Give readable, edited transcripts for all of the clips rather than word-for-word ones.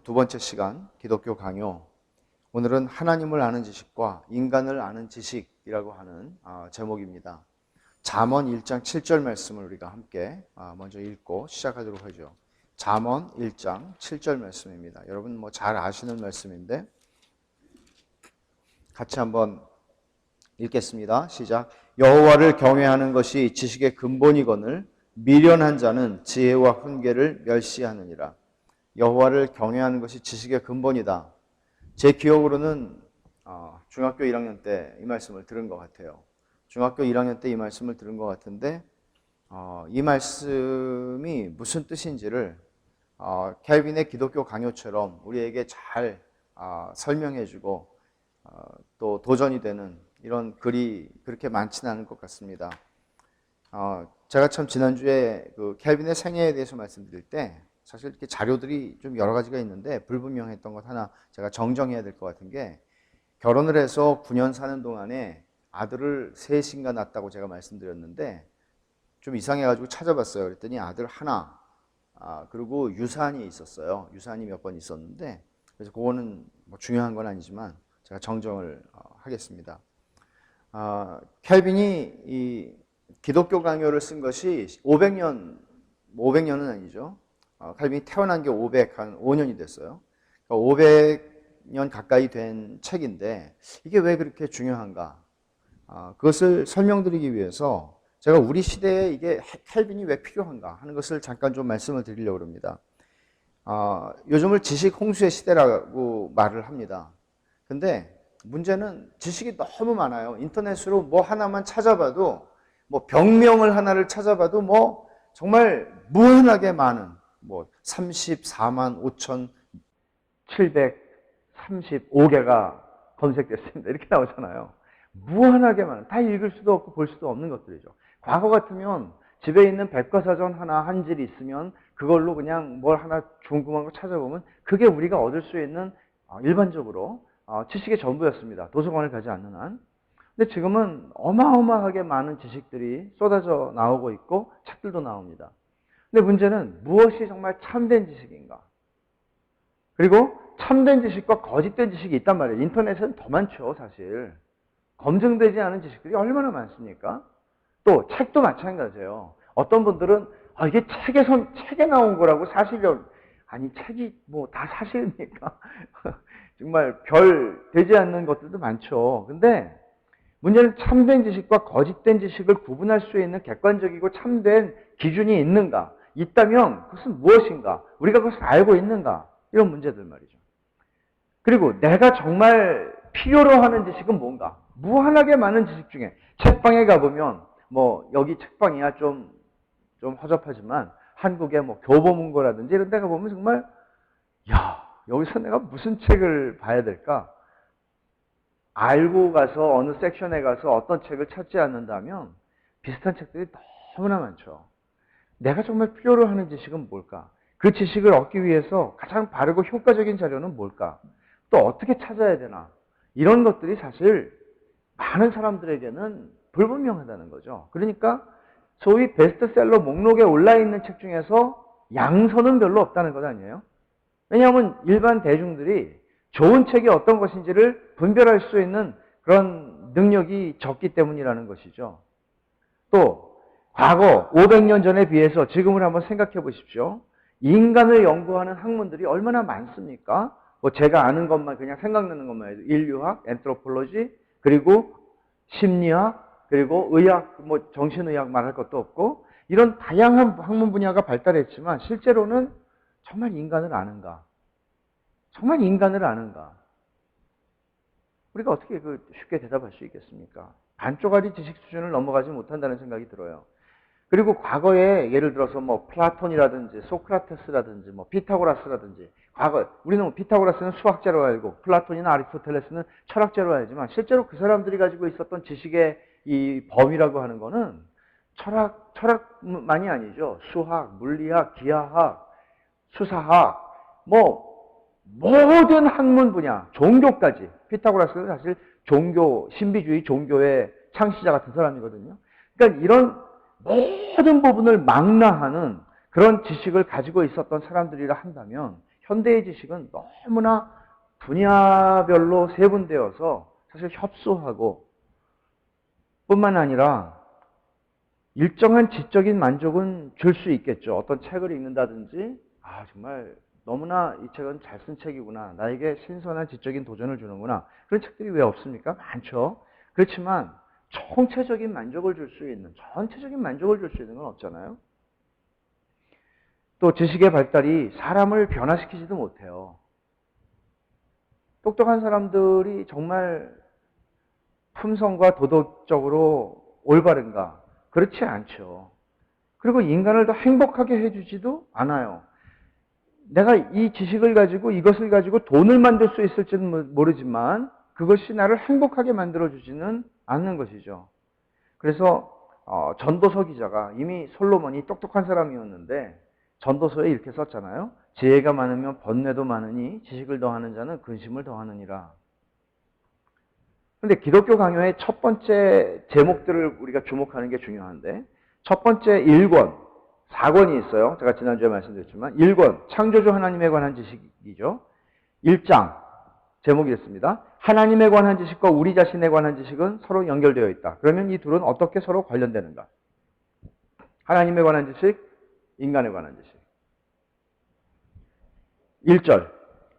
두 번째 시간 기독교 강요. 오늘은 하나님을 아는 지식과 인간을 아는 지식이라고 하는 제목입니다. 잠언 1장 7절 말씀을 우리가 함께 먼저 읽고 시작하도록 하죠. 잠언 1장 7절 말씀입니다. 여러분 뭐 잘 아시는 말씀인데 같이 한번 읽겠습니다. 시작. 여호와를 경외하는 것이 지식의 근본이거늘 미련한 자는 지혜와 훈계를 멸시하느니라. 여호와를 경외하는 것이 지식의 근본이다. 제 기억으로는 중학교 1학년 때 이 말씀을 들은 것 같아요. 중학교 1학년 때 이 말씀을 들은 것 같은데 이 말씀이 무슨 뜻인지를 켈빈의 기독교 강요처럼 우리에게 잘 설명해주고 또 도전이 되는 이런 글이 그렇게 많지는 않은 것 같습니다. 제가 참 지난주에 그 켈빈의 생애에 대해서 말씀드릴 때 사실 이렇게 자료들이 좀 여러 가지가 있는데 불분명했던 것 하나 제가 정정해야 될 것 같은 게, 결혼을 해서 9년 사는 동안에 아들을 셋인가 낳았다고 제가 말씀드렸는데 좀 이상해가지고 찾아봤어요. 그랬더니 아들 하나, 그리고 유산이 있었어요. 유산이 몇 번 있었는데, 그래서 그거는 뭐 중요한 건 아니지만 제가 정정을 하겠습니다. 켈빈이 이 기독교 강요를 쓴 것이 500년은 아니죠. 칼빈이 태어난 게 505년이 됐어요. 그러니까 500년 가까이 된 책인데 이게 왜 그렇게 중요한가? 그것을 설명드리기 위해서 제가 우리 시대에 이게 칼빈이 왜 필요한가 하는 것을 잠깐 좀 말씀을 드리려고 합니다. 요즘을 지식 홍수의 시대라고 말을 합니다. 근데 문제는 지식이 너무 많아요. 인터넷으로 뭐 하나만 찾아봐도, 뭐 병명을 하나를 찾아봐도 뭐 정말 무한하게 많은, 뭐 34만 5,735개가 검색됐습니다. 이렇게 나오잖아요. 무한하게 많은, 다 읽을 수도 없고 볼 수도 없는 것들이죠. 과거 같으면 집에 있는 백과사전 하나 한 질이 있으면 그걸로 그냥 뭘 하나 궁금한 거 찾아보면 그게 우리가 얻을 수 있는 일반적으로 지식의 전부였습니다. 도서관을 가지 않는 한. 근데 지금은 어마어마하게 많은 지식들이 쏟아져 나오고 있고 책들도 나옵니다. 근데 문제는 무엇이 정말 참된 지식인가? 그리고 참된 지식과 거짓된 지식이 있단 말이에요. 인터넷은 더 많죠, 사실. 검증되지 않은 지식들이 얼마나 많습니까? 또 책도 마찬가지예요. 어떤 분들은 이게 책에 나온 거라고 사실은, 아니 책이 뭐 다 사실입니까? 정말 별 되지 않는 것들도 많죠. 근데 문제는 참된 지식과 거짓된 지식을 구분할 수 있는 객관적이고 참된 기준이 있는가? 있다면 그것은 무엇인가? 우리가 그것을 알고 있는가? 이런 문제들 말이죠. 그리고 내가 정말 필요로 하는 지식은 뭔가? 무한하게 많은 지식 중에 책방에 가보면, 뭐 여기 책방이야 좀 허접하지만 한국의 뭐 교보문고라든지 이런 데 가보면 정말 여기서 내가 무슨 책을 봐야 될까? 알고 가서 어느 섹션에 가서 어떤 책을 찾지 않는다면 비슷한 책들이 너무나 많죠. 내가 정말 필요로 하는 지식은 뭘까? 그 지식을 얻기 위해서 가장 바르고 효과적인 자료는 뭘까? 또 어떻게 찾아야 되나? 이런 것들이 사실 많은 사람들에게는 불분명하다는 거죠. 그러니까 소위 베스트셀러 목록에 올라있는 책 중에서 양서는 별로 없다는 것 아니에요? 왜냐하면 일반 대중들이 좋은 책이 어떤 것인지를 분별할 수 있는 그런 능력이 적기 때문이라는 것이죠. 또 과거 500년 전에 비해서 지금을 한번 생각해 보십시오. 인간을 연구하는 학문들이 얼마나 많습니까? 뭐 제가 아는 것만, 그냥 생각나는 것만 해도 인류학, 엔트로폴로지, 그리고 심리학, 그리고 의학, 뭐 정신의학 말할 것도 없고, 이런 다양한 학문 분야가 발달했지만 실제로는 정말 인간을 아는가? 정말 인간을 아는가? 우리가 어떻게 쉽게 대답할 수 있겠습니까? 반쪽짜리 지식 수준을 넘어가지 못한다는 생각이 들어요. 그리고 과거에 예를 들어서 뭐 플라톤이라든지 소크라테스라든지 뭐 피타고라스라든지, 과거 우리는 뭐 피타고라스는 수학자로 알고 플라톤이나 아리스토텔레스는 철학자로 알지만 실제로 그 사람들이 가지고 있었던 지식의 이 범위라고 하는 거는 철학만이 아니죠. 수학, 물리학, 기하학, 수사학, 뭐 모든 학문 분야, 종교까지. 피타고라스는 사실 신비주의 종교의 창시자 같은 사람이거든요. 그러니까 이런 모든 부분을 망라하는 그런 지식을 가지고 있었던 사람들이라 한다면 현대의 지식은 너무나 분야별로 세분되어서 사실 협소하고 뿐만 아니라 일정한 지적인 만족은 줄 수 있겠죠. 어떤 책을 읽는다든지 정말 너무나 이 책은 잘 쓴 책이구나. 나에게 신선한 지적인 도전을 주는구나. 그런 책들이 왜 없습니까? 많죠. 그렇지만 총체적인 만족을 줄 수 있는, 전체적인 만족을 줄 수 있는 건 없잖아요. 또 지식의 발달이 사람을 변화시키지도 못해요. 똑똑한 사람들이 정말 품성과 도덕적으로 올바른가? 그렇지 않죠. 그리고 인간을 더 행복하게 해주지도 않아요. 내가 이 지식을 가지고 이것을 가지고 돈을 만들 수 있을지는 모르지만 그것이 나를 행복하게 만들어주지는 않는 것이죠. 그래서 전도서 기자가 이미 솔로몬이 똑똑한 사람이었는데 전도서에 이렇게 썼잖아요. 지혜가 많으면 번뇌도 많으니 지식을 더하는 자는 근심을 더하느니라. 그런데 기독교 강요의 첫 번째 제목들을 우리가 주목하는 게 중요한데 첫 번째 1권, 4권이 있어요. 제가 지난주에 말씀드렸지만 1권, 창조주 하나님에 관한 지식이죠. 1장, 제목이 있습니다. 하나님에 관한 지식과 우리 자신에 관한 지식은 서로 연결되어 있다. 그러면 이 둘은 어떻게 서로 관련되는가? 하나님에 관한 지식, 인간에 관한 지식. 1절,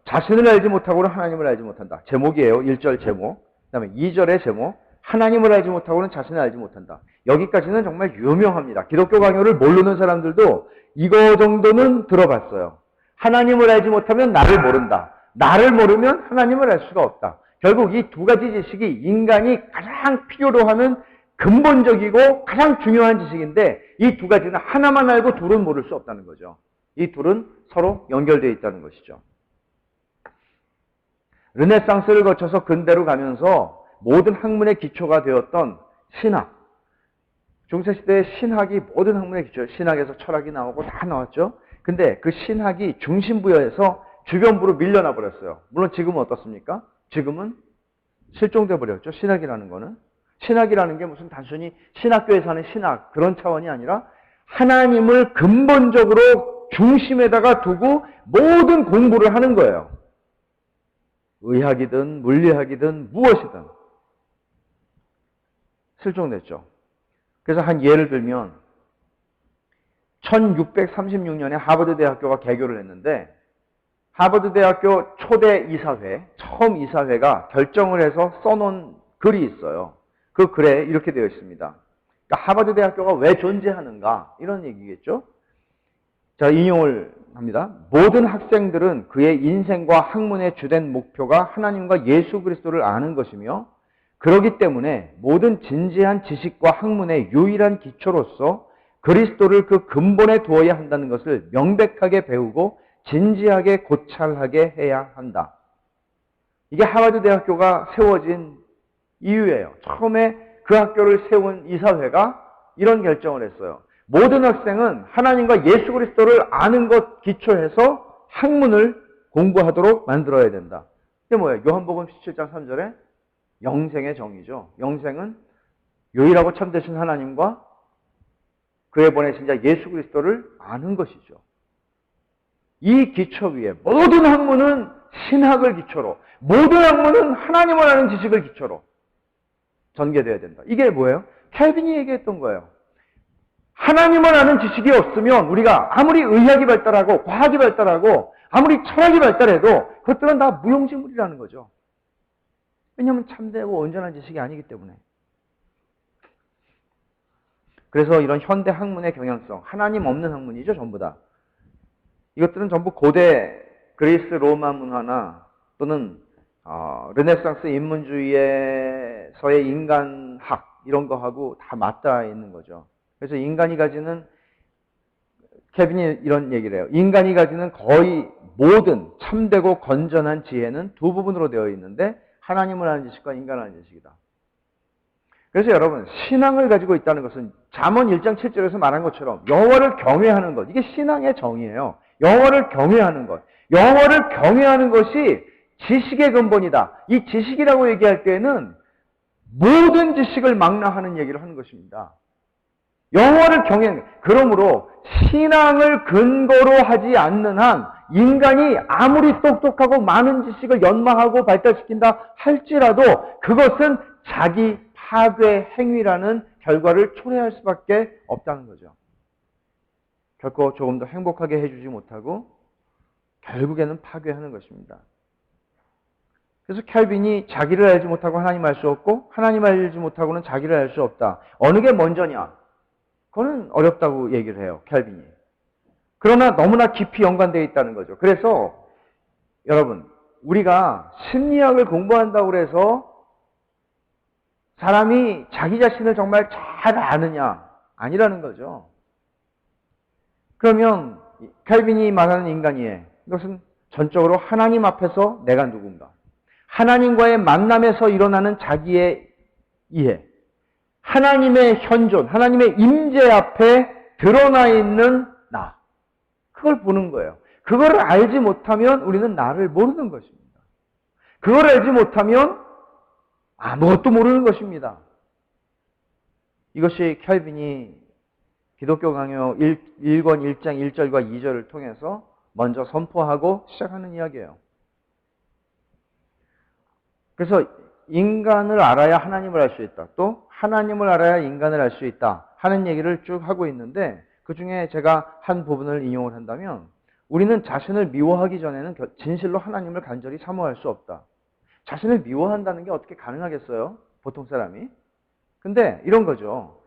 자신을 알지 못하고는 하나님을 알지 못한다. 제목이에요. 1절 제목. 그 다음에 2절의 제목, 하나님을 알지 못하고는 자신을 알지 못한다. 여기까지는 정말 유명합니다. 기독교 강요를 모르는 사람들도 이거 정도는 들어봤어요. 하나님을 알지 못하면 나를 모른다. 나를 모르면 하나님을 알 수가 없다. 결국 이 두 가지 지식이 인간이 가장 필요로 하는 근본적이고 가장 중요한 지식인데 이 두 가지는 하나만 알고 둘은 모를 수 없다는 거죠. 이 둘은 서로 연결되어 있다는 것이죠. 르네상스를 거쳐서 근대로 가면서 모든 학문의 기초가 되었던 신학. 중세시대의 신학이 모든 학문의 기초, 신학에서 철학이 나오고 다 나왔죠. 근데 그 신학이 중심부여에서 주변부로 밀려나 버렸어요. 물론 지금은 어떻습니까? 지금은 실종돼 버렸죠. 신학이라는 거는. 신학이라는 게 무슨 단순히 신학교에서 하는 신학 그런 차원이 아니라 하나님을 근본적으로 중심에다가 두고 모든 공부를 하는 거예요. 의학이든 물리학이든 무엇이든 실종됐죠. 그래서 한 예를 들면 1636년에 하버드 대학교가 개교를 했는데 하버드 대학교 초대 이사회, 처음 이사회가 결정을 해서 써놓은 글이 있어요. 그 글에 이렇게 되어 있습니다. 그러니까 하버드 대학교가 왜 존재하는가 이런 얘기겠죠. 자, 인용을 합니다. 모든 학생들은 그의 인생과 학문의 주된 목표가 하나님과 예수 그리스도를 아는 것이며 그렇기 때문에 모든 진지한 지식과 학문의 유일한 기초로서 그리스도를 그 근본에 두어야 한다는 것을 명백하게 배우고 진지하게 고찰하게 해야 한다. 이게 하버드 대학교가 세워진 이유예요. 처음에 그 학교를 세운 이사회가 이런 결정을 했어요. 모든 학생은 하나님과 예수 그리스도를 아는 것 기초해서 학문을 공부하도록 만들어야 된다. 이게 뭐예요? 요한복음 17장 3절에 영생의 정의죠. 영생은 유일하고 참되신 하나님과 그의 보내신 자 예수 그리스도를 아는 것이죠. 이 기초 위에 모든 학문은 신학을 기초로, 모든 학문은 하나님을 아는 지식을 기초로 전개되어야 된다. 이게 뭐예요? 켈빈이 얘기했던 거예요. 하나님을 아는 지식이 없으면 우리가 아무리 의학이 발달하고 과학이 발달하고 아무리 철학이 발달해도 그것들은 다 무용지물이라는 거죠. 왜냐하면 참되고 온전한 지식이 아니기 때문에. 그래서 이런 현대 학문의 경향성, 하나님 없는 학문이죠, 전부 다. 이것들은 전부 고대 그리스 로마 문화나 또는 르네상스 인문주의에서의 인간학 이런 거하고 다 맞닿아 있는 거죠. 그래서 인간이 가지는, 케빈이 이런 얘기를 해요. 인간이 가지는 거의 모든 참되고 건전한 지혜는 두 부분으로 되어 있는데 하나님을 아는 지식과 인간을 아는 지식이다. 그래서 여러분, 신앙을 가지고 있다는 것은 잠언 1장 7절에서 말한 것처럼 여호와를 경외하는 것, 이게 신앙의 정의예요. 여호와를 경외하는 것, 여호와를 경외하는 것이 지식의 근본이다. 이 지식이라고 얘기할 때에는 모든 지식을 망라하는 얘기를 하는 것입니다. 여호와를 경외하는 것. 그러므로 신앙을 근거로 하지 않는 한 인간이 아무리 똑똑하고 많은 지식을 연마하고 발달시킨다 할지라도 그것은 자기 파괴 행위라는 결과를 초래할 수밖에 없다는 거죠. 결코 조금 더 행복하게 해주지 못하고 결국에는 파괴하는 것입니다. 그래서 켈빈이 자기를 알지 못하고 하나님 알 수 없고 하나님 알지 못하고는 자기를 알 수 없다. 어느 게 먼저냐? 그거는 어렵다고 얘기를 해요. 켈빈이. 그러나 너무나 깊이 연관되어 있다는 거죠. 그래서 여러분 우리가 심리학을 공부한다고 해서 사람이 자기 자신을 정말 잘 아느냐? 아니라는 거죠. 그러면 켈빈이 말하는 인간이에 이것은 전적으로 하나님 앞에서 내가 누군가, 하나님과의 만남에서 일어나는 자기의 이해, 하나님의 현존, 하나님의 임재 앞에 드러나 있는 나, 그걸 보는 거예요. 그걸 알지 못하면 우리는 나를 모르는 것입니다. 그걸 알지 못하면 아무것도 모르는 것입니다. 이것이 켈빈이 기독교 강요 1권 1장 1절과 2절을 통해서 먼저 선포하고 시작하는 이야기예요. 그래서 인간을 알아야 하나님을 알 수 있다. 또 하나님을 알아야 인간을 알 수 있다 하는 얘기를 쭉 하고 있는데 그 중에 제가 한 부분을 인용을 한다면 우리는 자신을 미워하기 전에는 진실로 하나님을 간절히 사모할 수 없다. 자신을 미워한다는 게 어떻게 가능하겠어요? 보통 사람이. 근데 이런 거죠.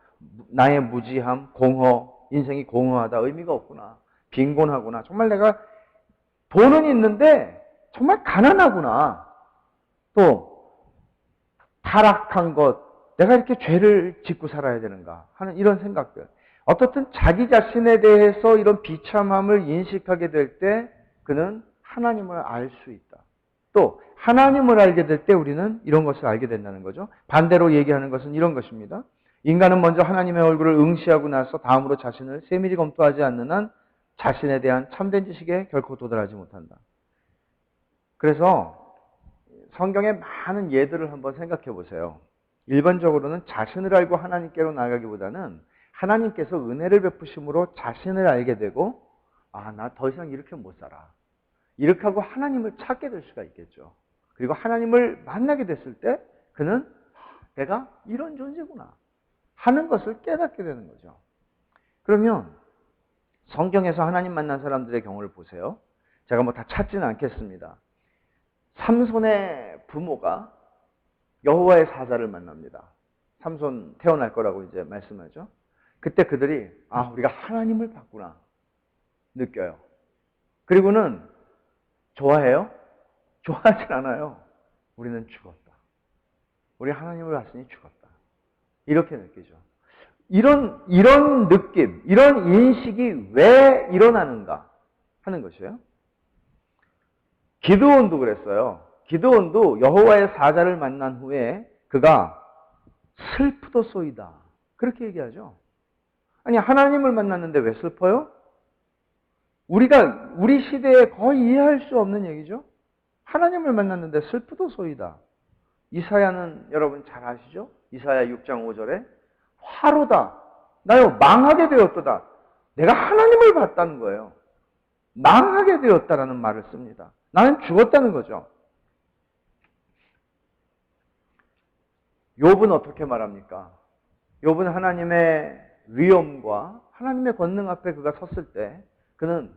나의 무지함, 공허, 인생이 공허하다, 의미가 없구나, 빈곤하구나, 정말 내가 돈은 있는데 정말 가난하구나, 또 타락한 것, 내가 이렇게 죄를 짓고 살아야 되는가 하는 이런 생각들. 어떻든 자기 자신에 대해서 이런 비참함을 인식하게 될 때 그는 하나님을 알 수 있다. 또 하나님을 알게 될 때 우리는 이런 것을 알게 된다는 거죠. 반대로 얘기하는 것은 이런 것입니다. 인간은 먼저 하나님의 얼굴을 응시하고 나서 다음으로 자신을 세밀히 검토하지 않는 한 자신에 대한 참된 지식에 결코 도달하지 못한다. 그래서 성경의 많은 예들을 한번 생각해 보세요. 일반적으로는 자신을 알고 하나님께로 나아가기보다는 하나님께서 은혜를 베푸심으로 자신을 알게 되고 나 더 이상 이렇게 못 살아. 이렇게 하고 하나님을 찾게 될 수가 있겠죠. 그리고 하나님을 만나게 됐을 때 그는 내가 이런 존재구나 하는 것을 깨닫게 되는 거죠. 그러면 성경에서 하나님 만난 사람들의 경우를 보세요. 제가 뭐 다 찾지는 않겠습니다. 삼손의 부모가 여호와의 사자를 만납니다. 삼손 태어날 거라고 이제 말씀하죠. 그때 그들이 우리가 하나님을 봤구나 느껴요. 그리고는 좋아해요? 좋아하진 않아요. 우리는 죽었다. 우리 하나님을 봤으니 죽었다. 이렇게 느끼죠. 이런 느낌, 이런 인식이 왜 일어나는가 하는 것이에요. 기드온도 그랬어요. 기드온도 여호와의 사자를 만난 후에 그가 슬프도소이다. 그렇게 얘기하죠. 아니, 하나님을 만났는데 왜 슬퍼요? 우리 시대에 거의 이해할 수 없는 얘기죠. 하나님을 만났는데 슬프도소이다. 이사야는 여러분 잘 아시죠? 이사야 6장 5절에 화로다. 나요 망하게 되었도다. 내가 하나님을 봤다는 거예요. 망하게 되었다라는 말을 씁니다. 나는 죽었다는 거죠. 욥은 어떻게 말합니까? 욥은 하나님의 위엄과 하나님의 권능 앞에 그가 섰을 때 그는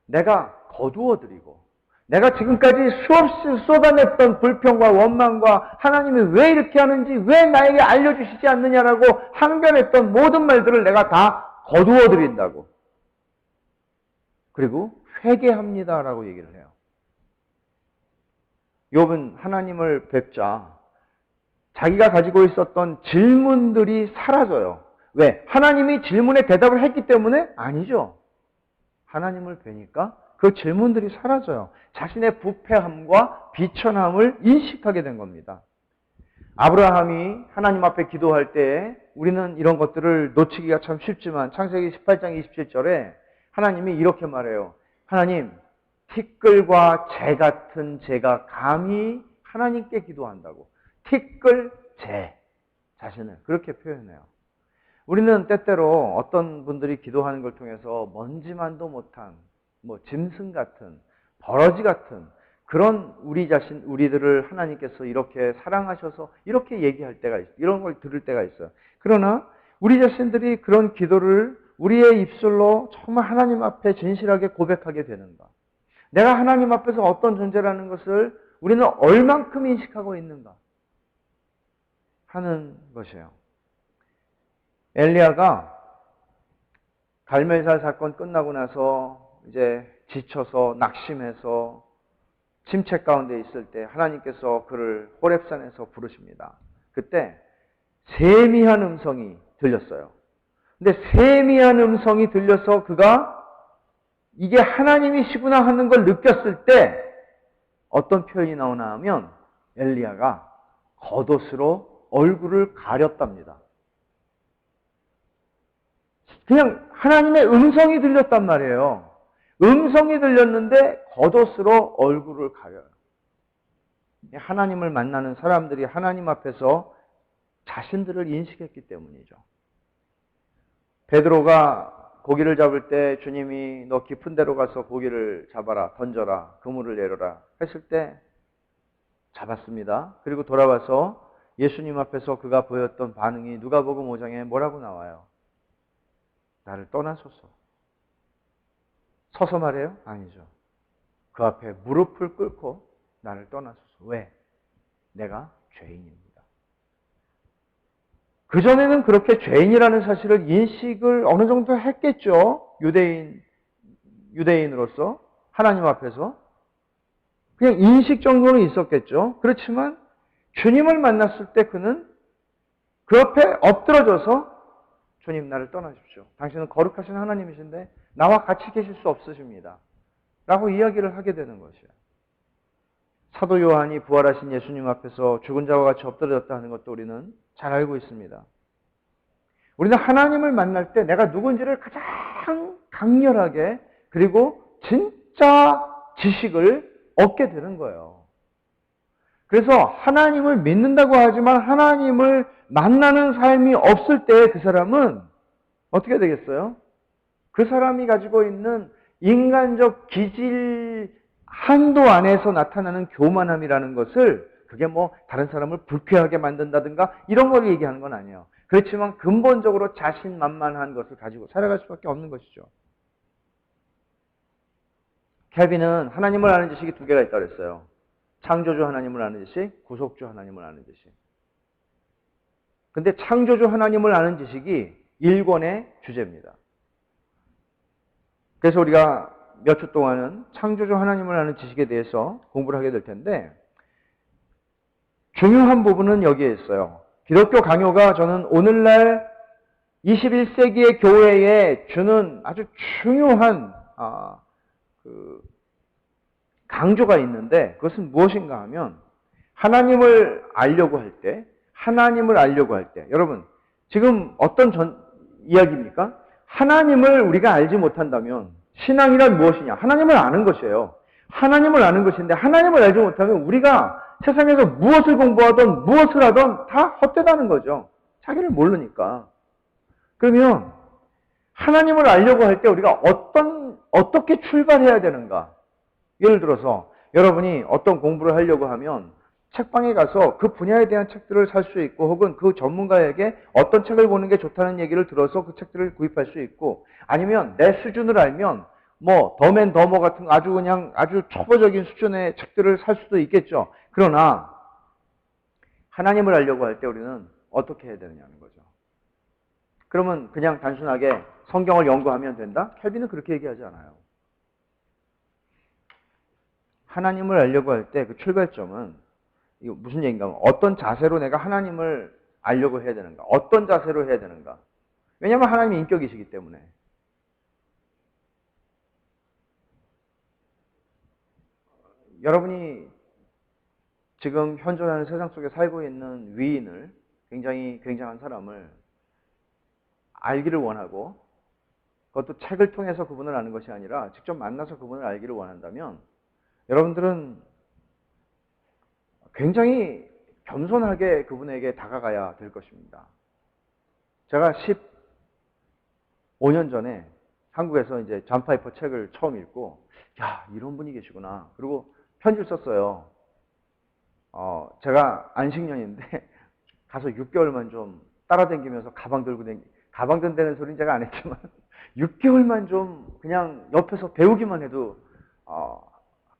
내가 거두어드리고 내가 지금까지 수없이 쏟아냈던 불평과 원망과 하나님이 왜 이렇게 하는지 왜 나에게 알려주시지 않느냐라고 항변했던 모든 말들을 내가 다 거두어드린다고. 그리고 회개합니다라고 얘기를 해요. 욥은 하나님을 뵙자 자기가 가지고 있었던 질문들이 사라져요. 왜? 하나님이 질문에 대답을 했기 때문에? 아니죠. 하나님을 뵈니까 그 질문들이 사라져요. 자신의 부패함과 비천함을 인식하게 된 겁니다. 아브라함이 하나님 앞에 기도할 때 우리는 이런 것들을 놓치기가 참 쉽지만 창세기 18장 27절에 하나님이 이렇게 말해요. 하나님, 티끌과 재 같은 제가 감히 하나님께 기도한다고. 티끌, 재, 자신을 그렇게 표현해요. 우리는 때때로 어떤 분들이 기도하는 걸 통해서 먼지만도 못한 뭐 짐승 같은, 버러지 같은 그런 우리들을 하나님께서 이렇게 사랑하셔서 이렇게 얘기할 때가 있어요. 이런 걸 들을 때가 있어요. 그러나 우리 자신들이 그런 기도를 우리의 입술로 정말 하나님 앞에 진실하게 고백하게 되는가? 내가 하나님 앞에서 어떤 존재라는 것을 우리는 얼만큼 인식하고 있는가 하는 것이에요. 엘리야가 갈멜살 사건 끝나고 나서 이제 지쳐서 낙심해서 침체 가운데 있을 때 하나님께서 그를 호렙산에서 부르십니다. 그때 세미한 음성이 들렸어요. 근데 세미한 음성이 들려서 그가 이게 하나님이시구나 하는 걸 느꼈을 때 어떤 표현이 나오나 하면 엘리야가 겉옷으로 얼굴을 가렸답니다. 그냥 하나님의 음성이 들렸단 말이에요. 음성이 들렸는데 겉옷으로 얼굴을 가려요. 하나님을 만나는 사람들이 하나님 앞에서 자신들을 인식했기 때문이죠. 베드로가 고기를 잡을 때 주님이 너 깊은 데로 가서 고기를 잡아라, 던져라, 그물을 내려라 했을 때 잡았습니다. 그리고 돌아와서 예수님 앞에서 그가 보였던 반응이 누가복음 5장에 뭐라고 나와요? 나를 떠나소서. 서서 말해요? 아니죠. 그 앞에 무릎을 꿇고 나를 떠나소서. 왜? 내가 죄인입니다. 그전에는 그렇게 죄인이라는 사실을 인식을 어느 정도 했겠죠. 유대인으로서 하나님 앞에서. 그냥 인식 정도는 있었겠죠. 그렇지만 주님을 만났을 때 그는 그 앞에 엎드러져서 주님 나를 떠나십시오. 당신은 거룩하신 하나님이신데 나와 같이 계실 수 없으십니다. 라고 이야기를 하게 되는 것이에요. 사도 요한이 부활하신 예수님 앞에서 죽은 자와 같이 엎드려졌다 하는 것도 우리는 잘 알고 있습니다. 우리는 하나님을 만날 때 내가 누군지를 가장 강렬하게 그리고 진짜 지식을 얻게 되는 거예요. 그래서 하나님을 믿는다고 하지만 하나님을 만나는 삶이 없을 때 그 사람은 어떻게 되겠어요? 그 사람이 가지고 있는 인간적 기질 한도 안에서 나타나는 교만함이라는 것을 그게 뭐 다른 사람을 불쾌하게 만든다든가 이런 걸 얘기하는 건 아니에요. 그렇지만 근본적으로 자신만만한 것을 가지고 살아갈 수밖에 없는 것이죠. 케빈은 하나님을 아는 지식이 두 개가 있다고 했어요. 창조주 하나님을 아는 지식, 구속주 하나님을 아는 지식. 근데 창조주 하나님을 아는 지식이 1권의 주제입니다. 그래서 우리가 몇 주 동안은 창조주 하나님을 아는 지식에 대해서 공부를 하게 될 텐데 중요한 부분은 여기에 있어요. 기독교 강요가 저는 오늘날 21세기의 교회에 주는 아주 중요한 강조가 있는데 그것은 무엇인가 하면 하나님을 알려고 할 때 여러분 지금 어떤 이야기입니까? 하나님을 우리가 알지 못한다면 신앙이란 무엇이냐? 하나님을 아는 것이에요. 하나님을 아는 것인데 하나님을 알지 못하면 우리가 세상에서 무엇을 공부하든 무엇을 하든 다 헛되다는 거죠. 자기를 모르니까. 그러면 하나님을 알려고 할 때 우리가 어떻게 출발해야 되는가? 예를 들어서 여러분이 어떤 공부를 하려고 하면 책방에 가서 그 분야에 대한 책들을 살 수 있고 혹은 그 전문가에게 어떤 책을 보는 게 좋다는 얘기를 들어서 그 책들을 구입할 수 있고 아니면 내 수준을 알면 뭐 더맨 더머 같은 아주 초보적인 수준의 책들을 살 수도 있겠죠. 그러나 하나님을 알려고 할 때 우리는 어떻게 해야 되느냐는 거죠. 그러면 그냥 단순하게 성경을 연구하면 된다? 켈빈은 그렇게 얘기하지 않아요. 하나님을 알려고 할 때 그 출발점은 이거 무슨 얘기인가 하면 어떤 자세로 내가 하나님을 알려고 해야 되는가? 어떤 자세로 해야 되는가? 왜냐하면 하나님이 인격이시기 때문에. 여러분이 지금 현존하는 세상 속에 살고 있는 위인을 굉장히 굉장한 사람을 알기를 원하고 그것도 책을 통해서 그분을 아는 것이 아니라 직접 만나서 그분을 알기를 원한다면 여러분들은 굉장히 겸손하게 그분에게 다가가야 될 것입니다. 제가 15년 전에 한국에서 이제 존 파이퍼 책을 처음 읽고, 야, 이런 분이 계시구나. 그리고 편지를 썼어요. 제가 안식년인데 가서 6개월만 좀 따라다니면서 가방 든다는 소리는 제가 안 했지만 6개월만 좀 그냥 옆에서 배우기만 해도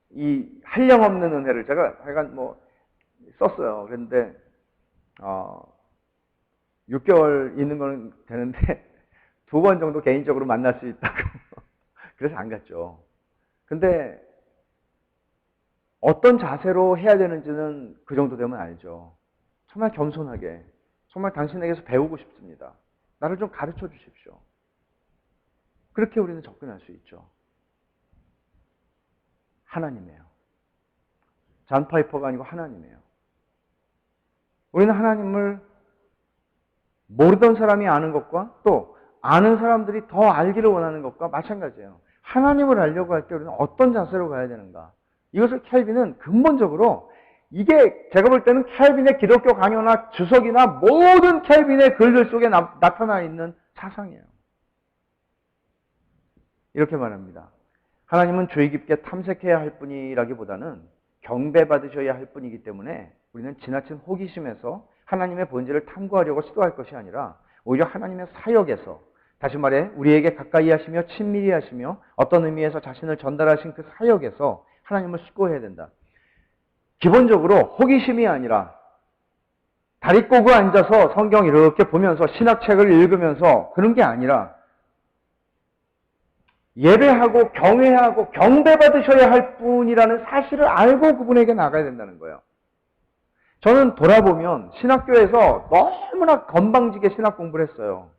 이 한량없는 은혜를 제가 하여간 뭐 썼어요. 그런데 6개월 있는 거는 되는데 2번 정도 개인적으로 만날 수 있다고 그래서 안 갔죠. 근데 어떤 자세로 해야 되는지는 그 정도 되면 알죠. 정말 겸손하게, 정말 당신에게서 배우고 싶습니다. 나를 좀 가르쳐 주십시오. 그렇게 우리는 접근할 수 있죠. 하나님이에요. 존 파이퍼가 아니고 하나님이에요. 우리는 하나님을 모르던 사람이 아는 것과 또 아는 사람들이 더 알기를 원하는 것과 마찬가지예요. 하나님을 알려고 할 때 우리는 어떤 자세로 가야 되는가? 이것을 켈빈은 근본적으로 이게 제가 볼 때는 켈빈의 기독교 강요나 주석이나 모든 켈빈의 글들 속에 나타나 있는 사상이에요. 이렇게 말합니다. 하나님은 주의 깊게 탐색해야 할 뿐이라기보다는 경배받으셔야 할 뿐이기 때문에 우리는 지나친 호기심에서 하나님의 본질을 탐구하려고 시도할 것이 아니라 오히려 하나님의 사역에서, 다시 말해 우리에게 가까이 하시며 친밀히 하시며 어떤 의미에서 자신을 전달하신 그 사역에서 하나님을 숙고해야 된다. 기본적으로 호기심이 아니라 다리 꼬고 앉아서 성경 이렇게 보면서 신학책을 읽으면서 그런 게 아니라 예배하고 경외하고 경배받으셔야 할 뿐이라는 사실을 알고 그분에게 나가야 된다는 거예요. 저는 돌아보면 신학교에서 너무나 건방지게 신학 공부를 했어요.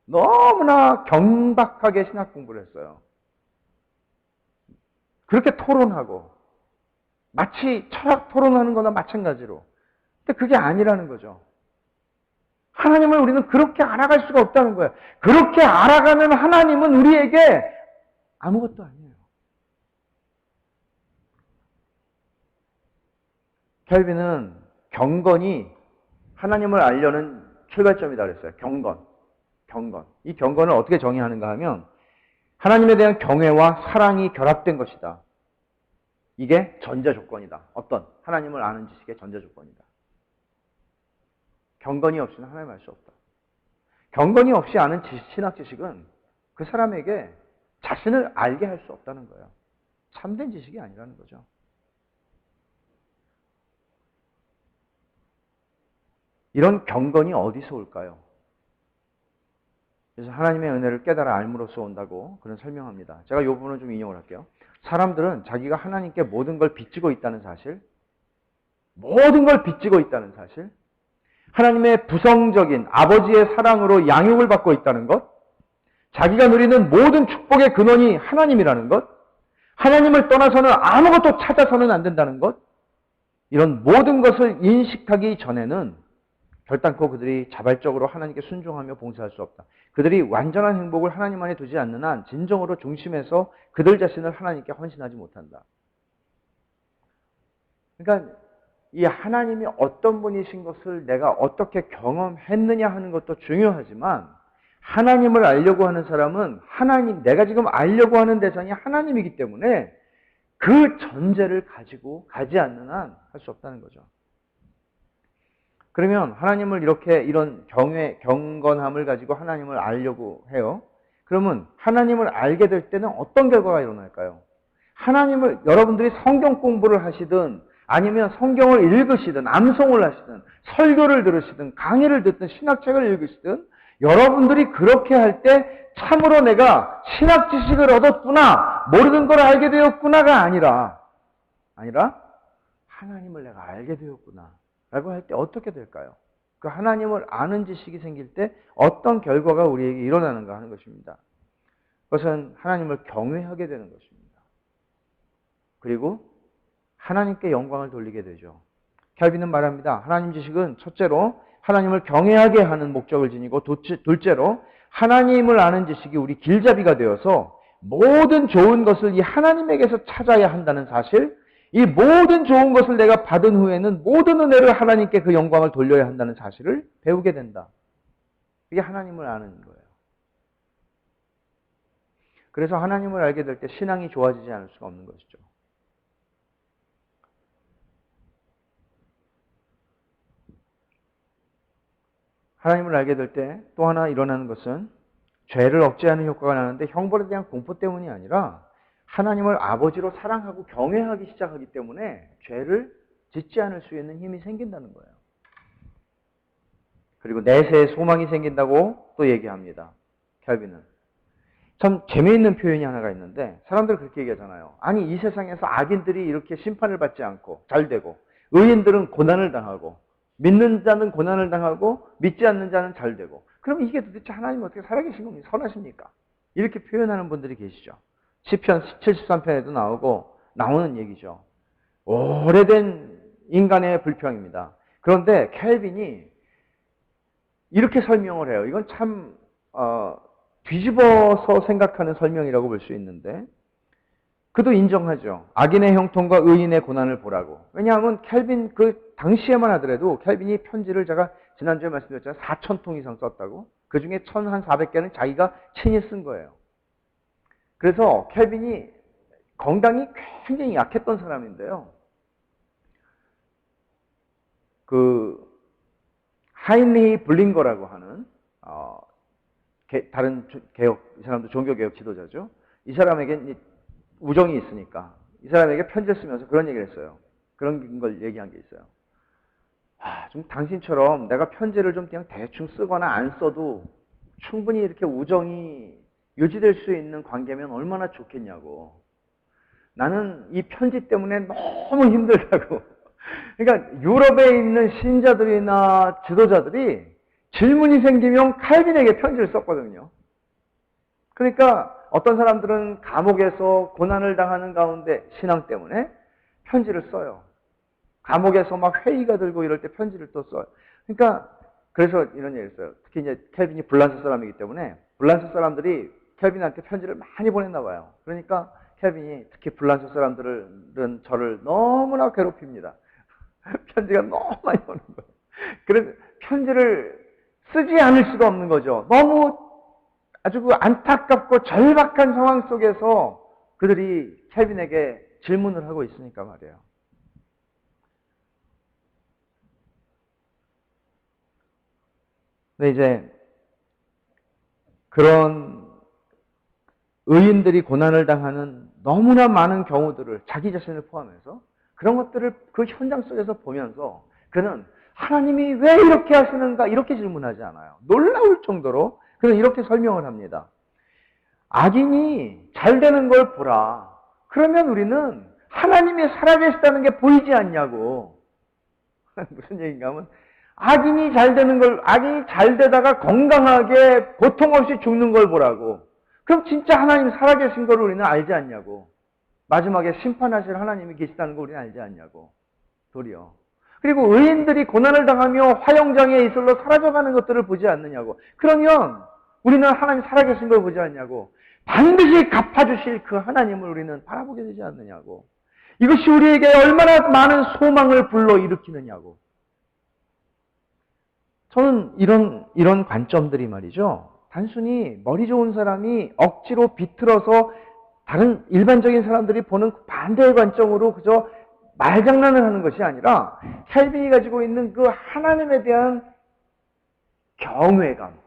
너무나 경박하게 신학 공부를 했어요. 그렇게 토론하고 마치 철학 토론하는 거나 마찬가지로. 근데 그게 아니라는 거죠. 하나님을 우리는 그렇게 알아갈 수가 없다는 거예요. 그렇게 알아가는 하나님은 우리에게 아무것도 아니에요. 켈빈은 경건이 하나님을 알려는 출발점이다 그랬어요. 경건. 이 경건을 어떻게 정의하는가 하면 하나님에 대한 경외와 사랑이 결합된 것이다. 이게 전제 조건이다. 어떤 하나님을 아는 지식의 전제 조건이다. 경건이 없이는 하나님을 알 수 없다. 경건이 없이 아는 신학 지식은 그 사람에게 자신을 알게 할 수 없다는 거예요. 참된 지식이 아니라는 거죠. 이런 경건이 어디서 올까요? 그래서 하나님의 은혜를 깨달아 알므로써 온다고 그런 설명합니다. 제가 이 부분을 좀 인용을 할게요. 사람들은 자기가 하나님께 모든 걸 빚지고 있다는 사실, 하나님의 부성적인 아버지의 사랑으로 양육을 받고 있다는 것, 자기가 누리는 모든 축복의 근원이 하나님이라는 것, 하나님을 떠나서는 아무것도 찾아서는 안 된다는 것, 이런 모든 것을 인식하기 전에는 결단코 그들이 자발적으로 하나님께 순종하며 봉사할 수 없다. 그들이 완전한 행복을 하나님 안에 두지 않는 한 진정으로 중심에서 그들 자신을 하나님께 헌신하지 못한다. 그러니까 이 하나님이 어떤 분이신 것을 내가 어떻게 경험했느냐 하는 것도 중요하지만 하나님을 알려고 하는 사람은 내가 지금 알려고 하는 대상이 하나님이기 때문에 그 전제를 가지고 가지 않는 한 할 수 없다는 거죠. 그러면 하나님을 이런 경건함을 가지고 하나님을 알려고 해요. 그러면 하나님을 알게 될 때는 어떤 결과가 일어날까요? 여러분들이 성경 공부를 하시든 아니면 성경을 읽으시든 암송을 하시든 설교를 들으시든 강의를 듣든 신학책을 읽으시든 여러분들이 그렇게 할 때 참으로 내가 신학 지식을 얻었구나, 모르는 걸 알게 되었구나가 아니라 하나님을 내가 알게 되었구나 라고 할 때 어떻게 될까요? 그 하나님을 아는 지식이 생길 때 어떤 결과가 우리에게 일어나는가 하는 것입니다. 그것은 하나님을 경외하게 되는 것입니다. 그리고 하나님께 영광을 돌리게 되죠. 켈빈은 말합니다. 하나님 지식은 첫째로 하나님을 경외하게 하는 목적을 지니고 둘째로 하나님을 아는 지식이 우리 길잡이가 되어서 모든 좋은 것을 이 하나님에게서 찾아야 한다는 사실, 이 모든 좋은 것을 내가 받은 후에는 모든 은혜를 하나님께 그 영광을 돌려야 한다는 사실을 배우게 된다. 이게 하나님을 아는 거예요. 그래서 하나님을 알게 될 때 신앙이 좋아지지 않을 수가 없는 것이죠. 하나님을 알게 될 때 또 하나 일어나는 것은 죄를 억제하는 효과가 나는데 형벌에 대한 공포 때문이 아니라 하나님을 아버지로 사랑하고 경외하기 시작하기 때문에 죄를 짓지 않을 수 있는 힘이 생긴다는 거예요. 그리고 내세에 소망이 생긴다고 또 얘기합니다. 켈빈은. 참 재미있는 표현이 하나가 있는데 사람들 그렇게 얘기하잖아요. 아니 이 세상에서 악인들이 이렇게 심판을 받지 않고 잘 되고 의인들은 고난을 당하고 믿는 자는 고난을 당하고 믿지 않는 자는 잘 되고 그럼 이게 도대체 하나님 어떻게 살아계신 겁니까? 선하십니까? 이렇게 표현하는 분들이 계시죠. 시편 73편에도 나오는 얘기죠. 오래된 인간의 불평입니다. 그런데 켈빈이 이렇게 설명을 해요. 이건 참 뒤집어서 생각하는 설명이라고 볼 수 있는데 그도 인정하죠. 악인의 형통과 의인의 고난을 보라고. 왜냐하면 켈빈 그 당시에만 하더라도 켈빈이 편지를 제가 지난주에 말씀드렸잖아요. 4,000통 이상 썼다고. 그 중에 1,400개는 자기가 친히 쓴 거예요. 그래서 켈빈이 건강이 굉장히 약했던 사람인데요. 그 하인리 블링거라고 하는 다른 개혁, 이 사람도 종교개혁 지도자죠. 이 사람에게 우정이 있으니까 이 사람에게 편지를 쓰면서 그런 얘기를 했어요. 그런 걸 얘기한 게 있어요. 좀 당신처럼 내가 편지를 좀 그냥 대충 쓰거나 안 써도 충분히 이렇게 우정이 유지될 수 있는 관계면 얼마나 좋겠냐고. 나는 이 편지 때문에 너무 힘들다고. 그러니까 유럽에 있는 신자들이나 지도자들이 질문이 생기면 칼빈에게 편지를 썼거든요. 그러니까 어떤 사람들은 감옥에서 고난을 당하는 가운데 신앙 때문에 편지를 써요. 감옥에서 막 회의가 들고 이럴 때 편지를 또 써요. 그러니까 그래서 이런 얘기를 써요. 특히 이제 켈빈이 불란서 사람이기 때문에 불란서 사람들이 켈빈한테 편지를 많이 보냈나 봐요. 그러니까 켈빈이 특히 불란서 사람들은 저를 너무나 괴롭힙니다. 편지가 너무 많이 오는 거예요. 그래서 편지를 쓰지 않을 수가 없는 거죠. 너무 아주 안타깝고 절박한 상황 속에서 그들이 켈빈에게 질문을 하고 있으니까 말이에요. 근데 이제 그런 의인들이 고난을 당하는 너무나 많은 경우들을 자기 자신을 포함해서 그런 것들을 그 현장 속에서 보면서 그는 하나님이 왜 이렇게 하시는가 이렇게 질문하지 않아요. 놀라울 정도로 그는 이렇게 설명을 합니다. 악인이 잘 되는 걸 보라. 그러면 우리는 하나님이 살아계시다는 게 보이지 않냐고. 무슨 얘기인가 하면 악인이 잘 되는 걸, 악인이 잘 되다가 건강하게 고통 없이 죽는 걸 보라고. 그럼 진짜 하나님 살아계신 걸 우리는 알지 않냐고. 마지막에 심판하실 하나님이 계시다는 걸 우리는 알지 않냐고. 도리어. 그리고 의인들이 고난을 당하며 화영장에 이슬로 사라져가는 것들을 보지 않느냐고. 그러면 우리는 하나님 살아계신 걸 보지 않냐고. 반드시 갚아주실 그 하나님을 우리는 바라보게 되지 않느냐고. 이것이 우리에게 얼마나 많은 소망을 불러일으키느냐고. 저는 이런 관점들이 말이죠. 단순히 머리 좋은 사람이 억지로 비틀어서 다른 일반적인 사람들이 보는 반대의 관점으로 그저 말장난을 하는 것이 아니라 켈빈이 가지고 있는 그 하나님에 대한 경외감.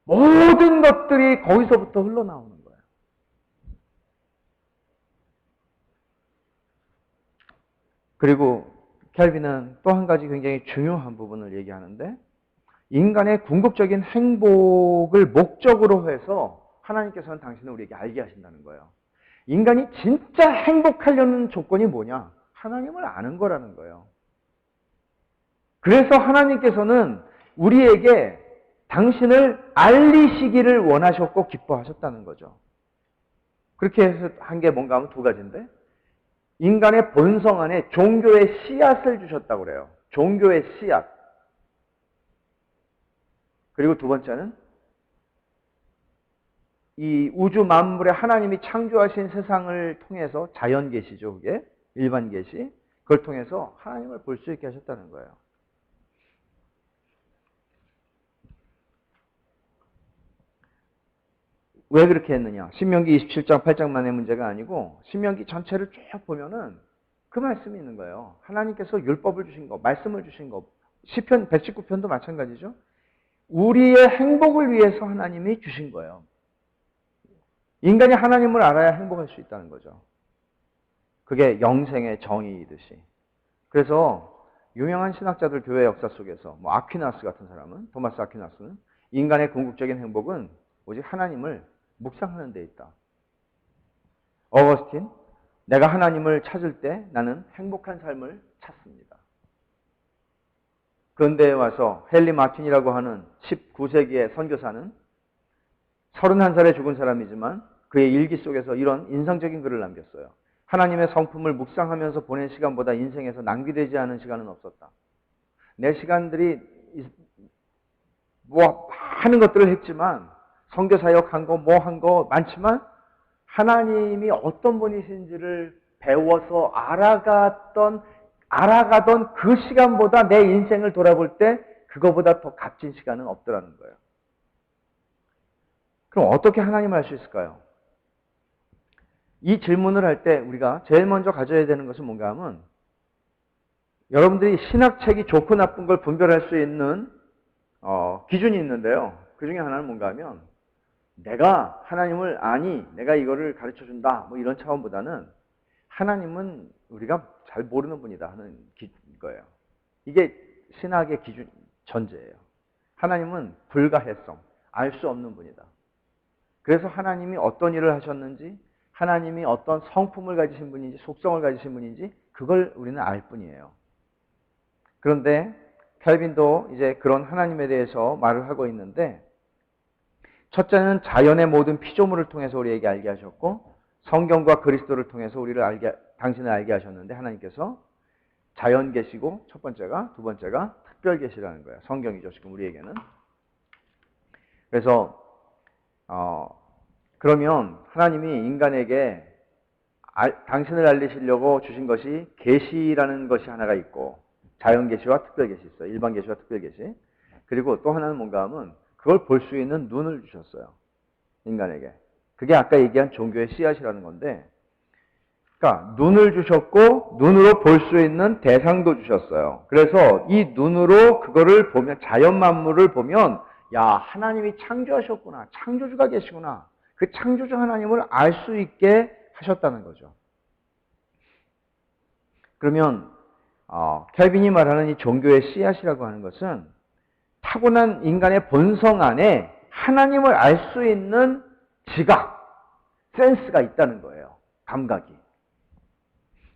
모든 것들이 거기서부터 흘러나오는 거예요. 그리고 켈빈은 또 한 가지 굉장히 중요한 부분을 얘기하는데 인간의 궁극적인 행복을 목적으로 해서 하나님께서는 당신을 우리에게 알게 하신다는 거예요. 인간이 진짜 행복하려는 조건이 뭐냐? 하나님을 아는 거라는 거예요. 그래서 하나님께서는 우리에게 당신을 알리시기를 원하셨고 기뻐하셨다는 거죠. 그렇게 해서 한 게 뭔가 하면 두 가지인데 인간의 본성 안에 종교의 씨앗을 주셨다고 그래요. 종교의 씨앗. 그리고 두 번째는 이 우주 만물에 하나님이 창조하신 세상을 통해서 자연 계시죠. 그게 일반 계시. 그걸 통해서 하나님을 볼 수 있게 하셨다는 거예요. 왜 그렇게 했느냐? 신명기 27장 8장만의 문제가 아니고 신명기 전체를 쭉 보면은 그 말씀이 있는 거예요. 하나님께서 율법을 주신 거, 말씀을 주신 거, 시편 119편도 마찬가지죠. 우리의 행복을 위해서 하나님이 주신 거예요. 인간이 하나님을 알아야 행복할 수 있다는 거죠. 그게 영생의 정의이듯이. 그래서 유명한 신학자들 교회 역사 속에서 뭐 아퀴나스 같은 사람은, 토마스 아퀴나스는 인간의 궁극적인 행복은 오직 하나님을 묵상하는 데 있다. 어거스틴, 내가 하나님을 찾을 때 나는 행복한 삶을 찾습니다. 그런데 와서 헨리 마틴이라고 하는 19세기의 선교사는 31살에 죽은 사람이지만 그의 일기 속에서 이런 인상적인 글을 남겼어요. 하나님의 성품을 묵상하면서 보낸 시간보다 인생에서 낭비되지 않은 시간은 없었다. 내 시간들이 뭐 하는 것들을 했지만 선교사역 한 거 뭐 한 거 많지만 하나님이 어떤 분이신지를 배워서 알아가던 그 시간보다 내 인생을 돌아볼 때 그거보다 더 값진 시간은 없더라는 거예요. 그럼 어떻게 하나님을 알 수 있을까요? 이 질문을 할 때 우리가 제일 먼저 가져야 되는 것은 뭔가 하면 여러분들이 신학책이 좋고 나쁜 걸 분별할 수 있는 기준이 있는데요. 그 중에 하나는 뭔가 하면 내가 하나님을 아니, 내가 이거를 가르쳐준다 뭐 이런 차원보다는 하나님은 우리가 잘 모르는 분이다 하는 거예요. 이게 신학의 기준, 전제예요. 하나님은 불가해성, 알 수 없는 분이다. 그래서 하나님이 어떤 일을 하셨는지, 하나님이 어떤 성품을 가지신 분인지, 속성을 가지신 분인지 그걸 우리는 알 뿐이에요. 그런데 켈빈도 이제 그런 하나님에 대해서 말을 하고 있는데 첫째는 자연의 모든 피조물을 통해서 우리에게 알게 하셨고 성경과 그리스도를 통해서 당신을 알게 하셨는데 하나님께서 자연 계시고 첫 번째가, 두 번째가 특별 계시라는 거예요. 성경이죠, 지금 우리에게는. 그래서 그러면 하나님이 인간에게 당신을 알리시려고 주신 것이 계시라는 것이 하나가 있고 자연 계시와 특별 계시 있어요. 일반 계시와 특별 계시. 그리고 또 하나는 뭔가 하면 그걸 볼 수 있는 눈을 주셨어요. 인간에게. 그게 아까 얘기한 종교의 씨앗이라는 건데 그러니까 눈을 주셨고 눈으로 볼 수 있는 대상도 주셨어요. 그래서 이 눈으로 그거를 보면 자연 만물을 보면 야, 하나님이 창조하셨구나. 창조주가 계시구나. 그 창조주 하나님을 알 수 있게 하셨다는 거죠. 그러면 켈빈이 말하는 이 종교의 씨앗이라고 하는 것은 타고난 인간의 본성 안에 하나님을 알 수 있는 지각, 센스가 있다는 거예요. 감각이.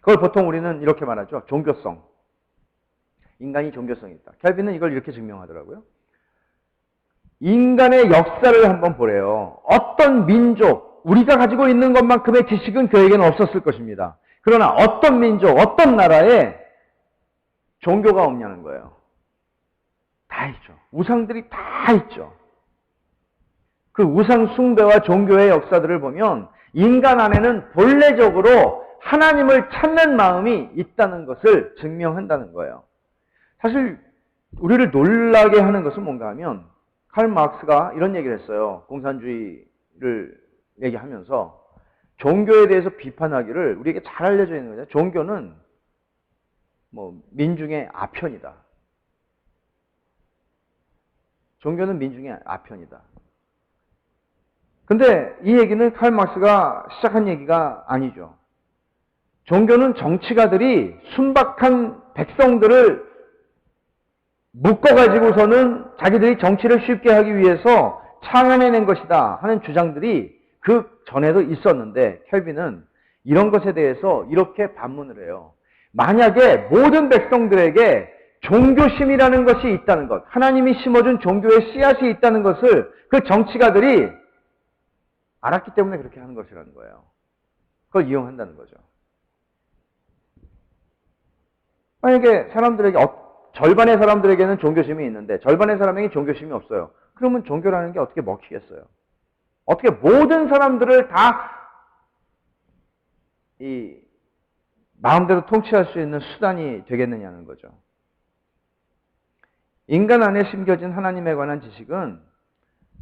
그걸 보통 우리는 이렇게 말하죠. 종교성. 인간이 종교성이 있다. 켈빈은 이걸 이렇게 증명하더라고요. 인간의 역사를 한번 보래요. 어떤 민족, 우리가 가지고 있는 것만큼의 지식은 그에게는 없었을 것입니다. 그러나 어떤 민족, 어떤 나라에 종교가 없냐는 거예요. 다 있죠. 우상들이 다 있죠. 그 우상 숭배와 종교의 역사들을 보면 인간 안에는 본래적으로 하나님을 찾는 마음이 있다는 것을 증명한다는 거예요. 사실 우리를 놀라게 하는 것은 뭔가 하면 칼 마르크스가 이런 얘기를 했어요. 공산주의를 얘기하면서 종교에 대해서 비판하기를 우리에게 잘 알려져 있는 거죠. 종교는 뭐 민중의 아편이다. 종교는 민중의 아편이다. 근데 이 얘기는 칼 마르크스가 시작한 얘기가 아니죠. 종교는 정치가들이 순박한 백성들을 묶어가지고서는 자기들이 정치를 쉽게 하기 위해서 창안해낸 것이다 하는 주장들이 그 전에도 있었는데 켈빈은 이런 것에 대해서 이렇게 반문을 해요. 만약에 모든 백성들에게 종교심이라는 것이 있다는 것, 하나님이 심어준 종교의 씨앗이 있다는 것을 그 정치가들이 알았기 때문에 그렇게 하는 것이라는 거예요. 그걸 이용한다는 거죠. 만약에 사람들에게 절반의 사람들에게는 종교심이 있는데 절반의 사람에게 종교심이 없어요. 그러면 종교라는 게 어떻게 먹히겠어요? 어떻게 모든 사람들을 다 이 마음대로 통치할 수 있는 수단이 되겠느냐는 거죠. 인간 안에 심겨진 하나님에 관한 지식은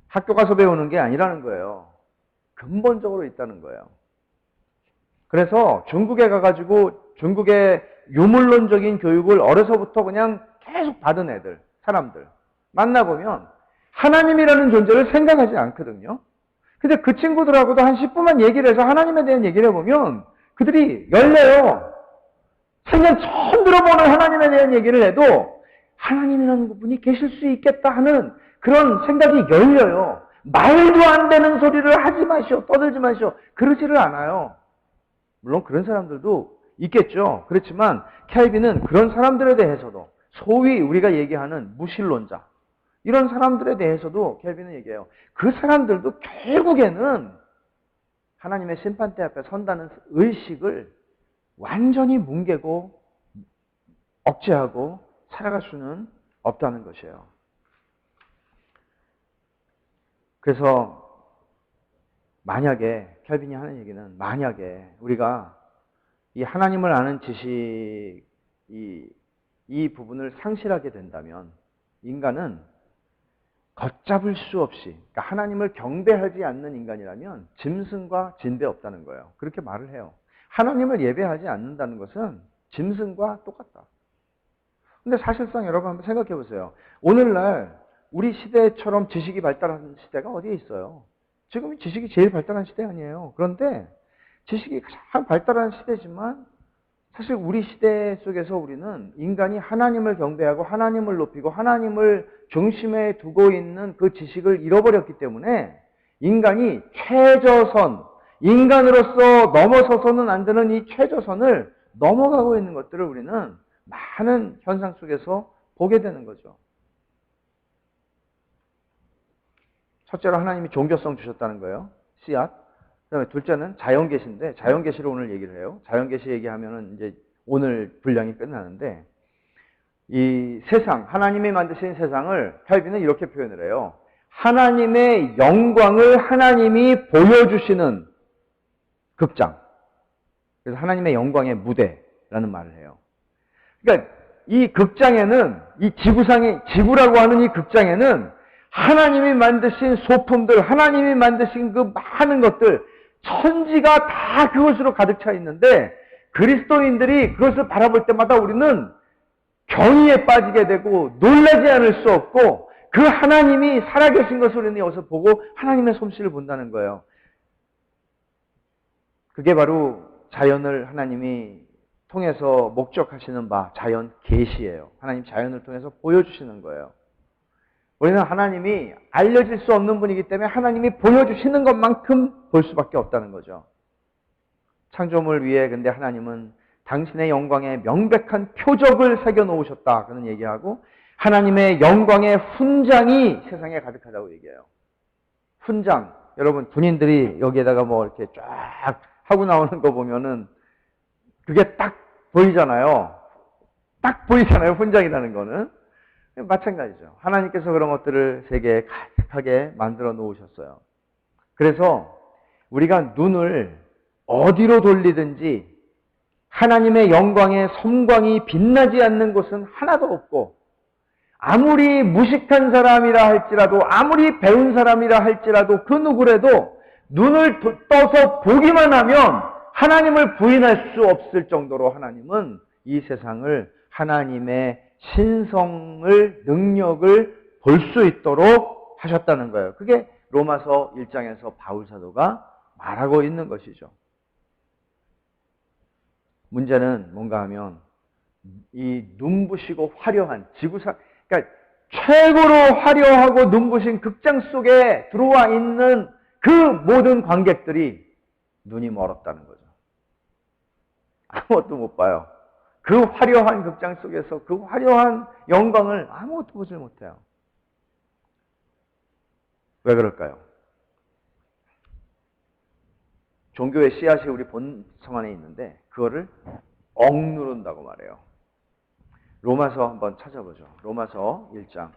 학교 가서 배우는 게 아니라는 거예요. 근본적으로 있다는 거예요. 그래서 중국에 가가지고 중국의 유물론적인 교육을 어려서부터 그냥 계속 받은 애들, 사람들 만나보면 하나님이라는 존재를 생각하지 않거든요. 근데 그 친구들하고도 한 10분만 얘기를 해서 하나님에 대한 얘기를 해보면 그들이 열려요. 생전 처음 들어보는 하나님에 대한 얘기를 해도 하나님이라는 분이 계실 수 있겠다 하는 그런 생각이 열려요. 말도 안 되는 소리를 하지 마시오, 떠들지 마시오, 그러지를 않아요. 물론 그런 사람들도 있겠죠. 그렇지만 KB는 그런 사람들에 대해서도 소위 우리가 얘기하는 무신론자 이런 사람들에 대해서도 KB는 얘기해요. 그 사람들도 결국에는 하나님의 심판대 앞에 선다는 의식을 완전히 뭉개고 억제하고 살아갈 수는 없다는 것이에요. 그래서 만약에 켈빈이 하는 얘기는 만약에 우리가 이 하나님을 아는 지식 이 부분을 상실하게 된다면 인간은 걷잡을 수 없이 그러니까 하나님을 경배하지 않는 인간이라면 짐승과 진배 없다는 거예요. 그렇게 말을 해요. 하나님을 예배하지 않는다는 것은 짐승과 똑같다. 근데 사실상 여러분 한번 생각해 보세요. 오늘날 우리 시대처럼 지식이 발달한 시대가 어디에 있어요? 지금 지식이 제일 발달한 시대 아니에요. 그런데 지식이 가장 발달한 시대지만 사실 우리 시대 속에서 우리는 인간이 하나님을 경배하고 하나님을 높이고 하나님을 중심에 두고 있는 그 지식을 잃어버렸기 때문에 인간이 최저선, 인간으로서 넘어서서는 안 되는 이 최저선을 넘어가고 있는 것들을 우리는 많은 현상 속에서 보게 되는 거죠. 첫째로 하나님이 종교성 주셨다는 거예요. 씨앗. 그다음에 둘째는 자연계시인데 자연계시를 오늘 얘기를 해요. 자연계시 얘기하면은 이제 오늘 분량이 끝나는데 이 세상, 하나님이 만드신 세상을 켈빈은 이렇게 표현을 해요. 하나님의 영광을 하나님이 보여주시는 극장. 그래서 하나님의 영광의 무대라는 말을 해요. 그러니까 이 극장에는 이 지구라고 하는 이 극장에는 하나님이 만드신 소품들, 하나님이 만드신 그 많은 것들, 천지가 다 그것으로 가득 차 있는데 그리스도인들이 그것을 바라볼 때마다 우리는 경이에 빠지게 되고 놀라지 않을 수 없고 그 하나님이 살아계신 것을 우리는 여기서 보고 하나님의 솜씨를 본다는 거예요. 그게 바로 자연을 하나님이 통해서 목적하시는 바 자연 계시예요. 하나님 자연을 통해서 보여주시는 거예요. 우리는 하나님이 알려질 수 없는 분이기 때문에 하나님이 보여주시는 것만큼 볼 수밖에 없다는 거죠. 창조물 위에 근데 하나님은 당신의 영광에 명백한 표적을 새겨놓으셨다. 그런 얘기하고 하나님의 영광의 훈장이 세상에 가득하다고 얘기해요. 훈장. 여러분 군인들이 여기에다가 뭐 이렇게 쫙 하고 나오는 거 보면은 그게 딱 보이잖아요. 딱 보이잖아요. 훈장이라는 거는. 마찬가지죠. 하나님께서 그런 것들을 세계에 가득하게 만들어 놓으셨어요. 그래서 우리가 눈을 어디로 돌리든지 하나님의 영광의 섬광이 빛나지 않는 곳은 하나도 없고 아무리 무식한 사람이라 할지라도 아무리 배운 사람이라 할지라도 그 누구라도 눈을 떠서 보기만 하면 하나님을 부인할 수 없을 정도로 하나님은 이 세상을 하나님의 신성을, 능력을 볼 수 있도록 하셨다는 거예요. 그게 로마서 1장에서 바울사도가 말하고 있는 것이죠. 문제는 뭔가 하면 이 눈부시고 화려한 지구상, 그러니까 최고로 화려하고 눈부신 극장 속에 들어와 있는 그 모든 관객들이 눈이 멀었다는 거죠. 아무것도 못 봐요. 그 화려한 극장 속에서 그 화려한 영광을 아무것도 보지 못해요. 왜 그럴까요? 종교의 씨앗이 우리 본성 안에 있는데 그거를 억누른다고 말해요. 로마서 한번 찾아보죠. 로마서 1장.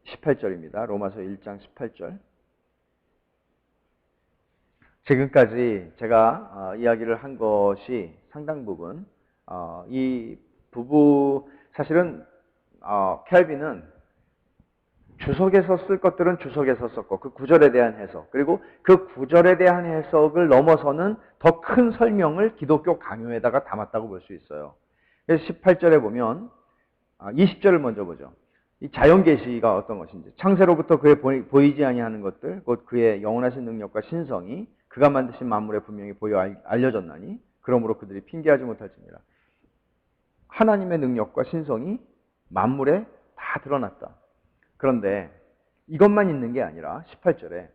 18절입니다. 로마서 1장 18절. 지금까지 제가 이야기를 한 것이 상당 부분 이 부부 사실은 켈빈은 주석에서 쓸 것들은 주석에서 썼고 그 구절에 대한 해석 그리고 그 구절에 대한 해석을 넘어서는 더 큰 설명을 기독교 강요에다가 담았다고 볼 수 있어요. 그래서 18절에 보면 20절을 먼저 보죠. 이 자연계시가 어떤 것인지 창세로부터 그의 보이지 아니하는 것들 곧 그의 영원하신 능력과 신성이 그가 만드신 만물에 분명히 보여 알려졌나니 그러므로 그들이 핑계하지 못할지니라. 하나님의 능력과 신성이 만물에 다 드러났다. 그런데 이것만 있는 게 아니라 18절에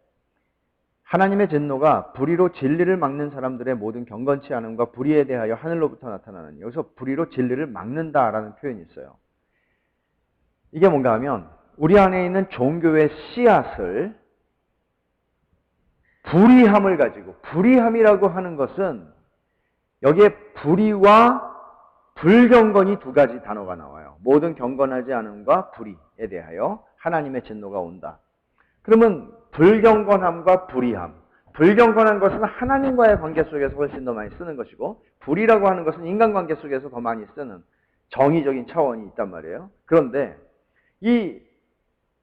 하나님의 진노가 불의로 진리를 막는 사람들의 모든 경건치 않음과 불의에 대하여 하늘로부터 나타나는, 여기서 불의로 진리를 막는다라는 표현이 있어요. 이게 뭔가 하면 우리 안에 있는 종교의 씨앗을 불의함을 가지고, 불의함이라고 하는 것은 여기에 불의와 불경건이 두 가지 단어가 나와요. 모든 경건하지 않음과 불의에 대하여 하나님의 진노가 온다. 그러면 불경건함과 불의함. 불경건한 것은 하나님과의 관계 속에서 훨씬 더 많이 쓰는 것이고 불의라고 하는 것은 인간관계 속에서 더 많이 쓰는 정의적인 차원이 있단 말이에요. 그런데 이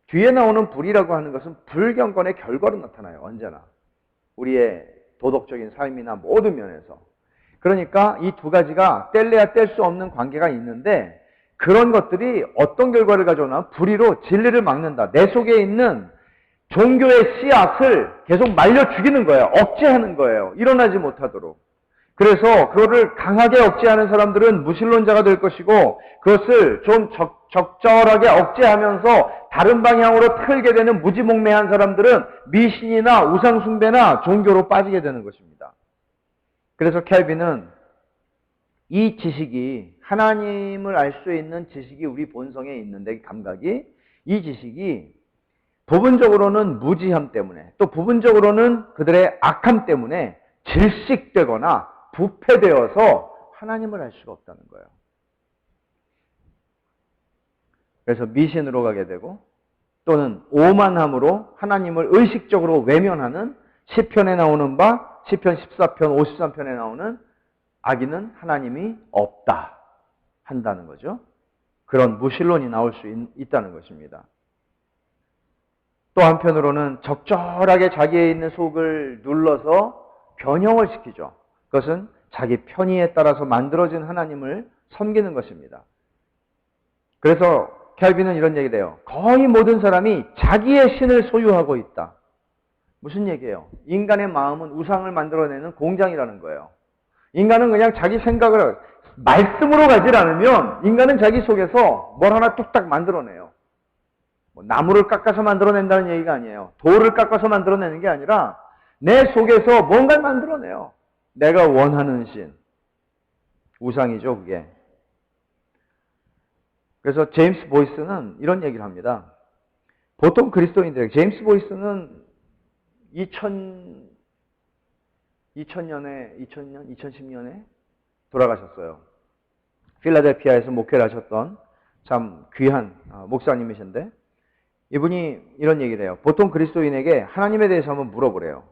뒤에 나오는 불의라고 하는 것은 불경건의 결과로 나타나요. 언제나. 우리의 도덕적인 삶이나 모든 면에서. 그러니까 이 두 가지가 뗄래야 뗄 수 없는 관계가 있는데 그런 것들이 어떤 결과를 가져오나 불의로 진리를 막는다. 내 속에 있는 종교의 씨앗을 계속 말려 죽이는 거예요. 억제하는 거예요. 일어나지 못하도록. 그래서 그거를 강하게 억제하는 사람들은 무신론자가 될 것이고 그것을 좀 적절하게 억제하면서 다른 방향으로 틀게 되는 무지몽매한 사람들은 미신이나 우상숭배나 종교로 빠지게 되는 것입니다. 그래서 켈빈은 이 지식이 하나님을 알 수 있는 지식이 우리 본성에 있는데 감각이 이 지식이 부분적으로는 무지함 때문에 또 부분적으로는 그들의 악함 때문에 질식되거나 부패되어서 하나님을 알 수가 없다는 거예요. 그래서 미신으로 가게 되고 또는 오만함으로 하나님을 의식적으로 외면하는 시편에 나오는 바 시편 14편 53편에 나오는 악인은 하나님이 없다 한다는 거죠. 그런 무신론이 나올 수 있다는 것입니다. 또 한편으로는 적절하게 자기에 있는 속을 눌러서 변형을 시키죠. 그것은 자기 편의에 따라서 만들어진 하나님을 섬기는 것입니다. 그래서 켈빈은 이런 얘기를 해요. 거의 모든 사람이 자기의 신을 소유하고 있다. 무슨 얘기예요? 인간의 마음은 우상을 만들어내는 공장이라는 거예요. 인간은 그냥 자기 생각을 말씀으로 가지 않으면 인간은 자기 속에서 뭘 하나 뚝딱 만들어내요. 나무를 깎아서 만들어낸다는 얘기가 아니에요. 돌을 깎아서 만들어내는 게 아니라 내 속에서 뭔가를 만들어내요. 내가 원하는 신. 우상이죠, 그게. 그래서 제임스 보이스는 이런 얘기를 합니다. 보통 그리스도인들, 제임스 보이스는 2010년에 돌아가셨어요. 필라델피아에서 목회를 하셨던 참 귀한 목사님이신데 이분이 이런 얘기를 해요. 보통 그리스도인에게 하나님에 대해서 한번 물어보래요.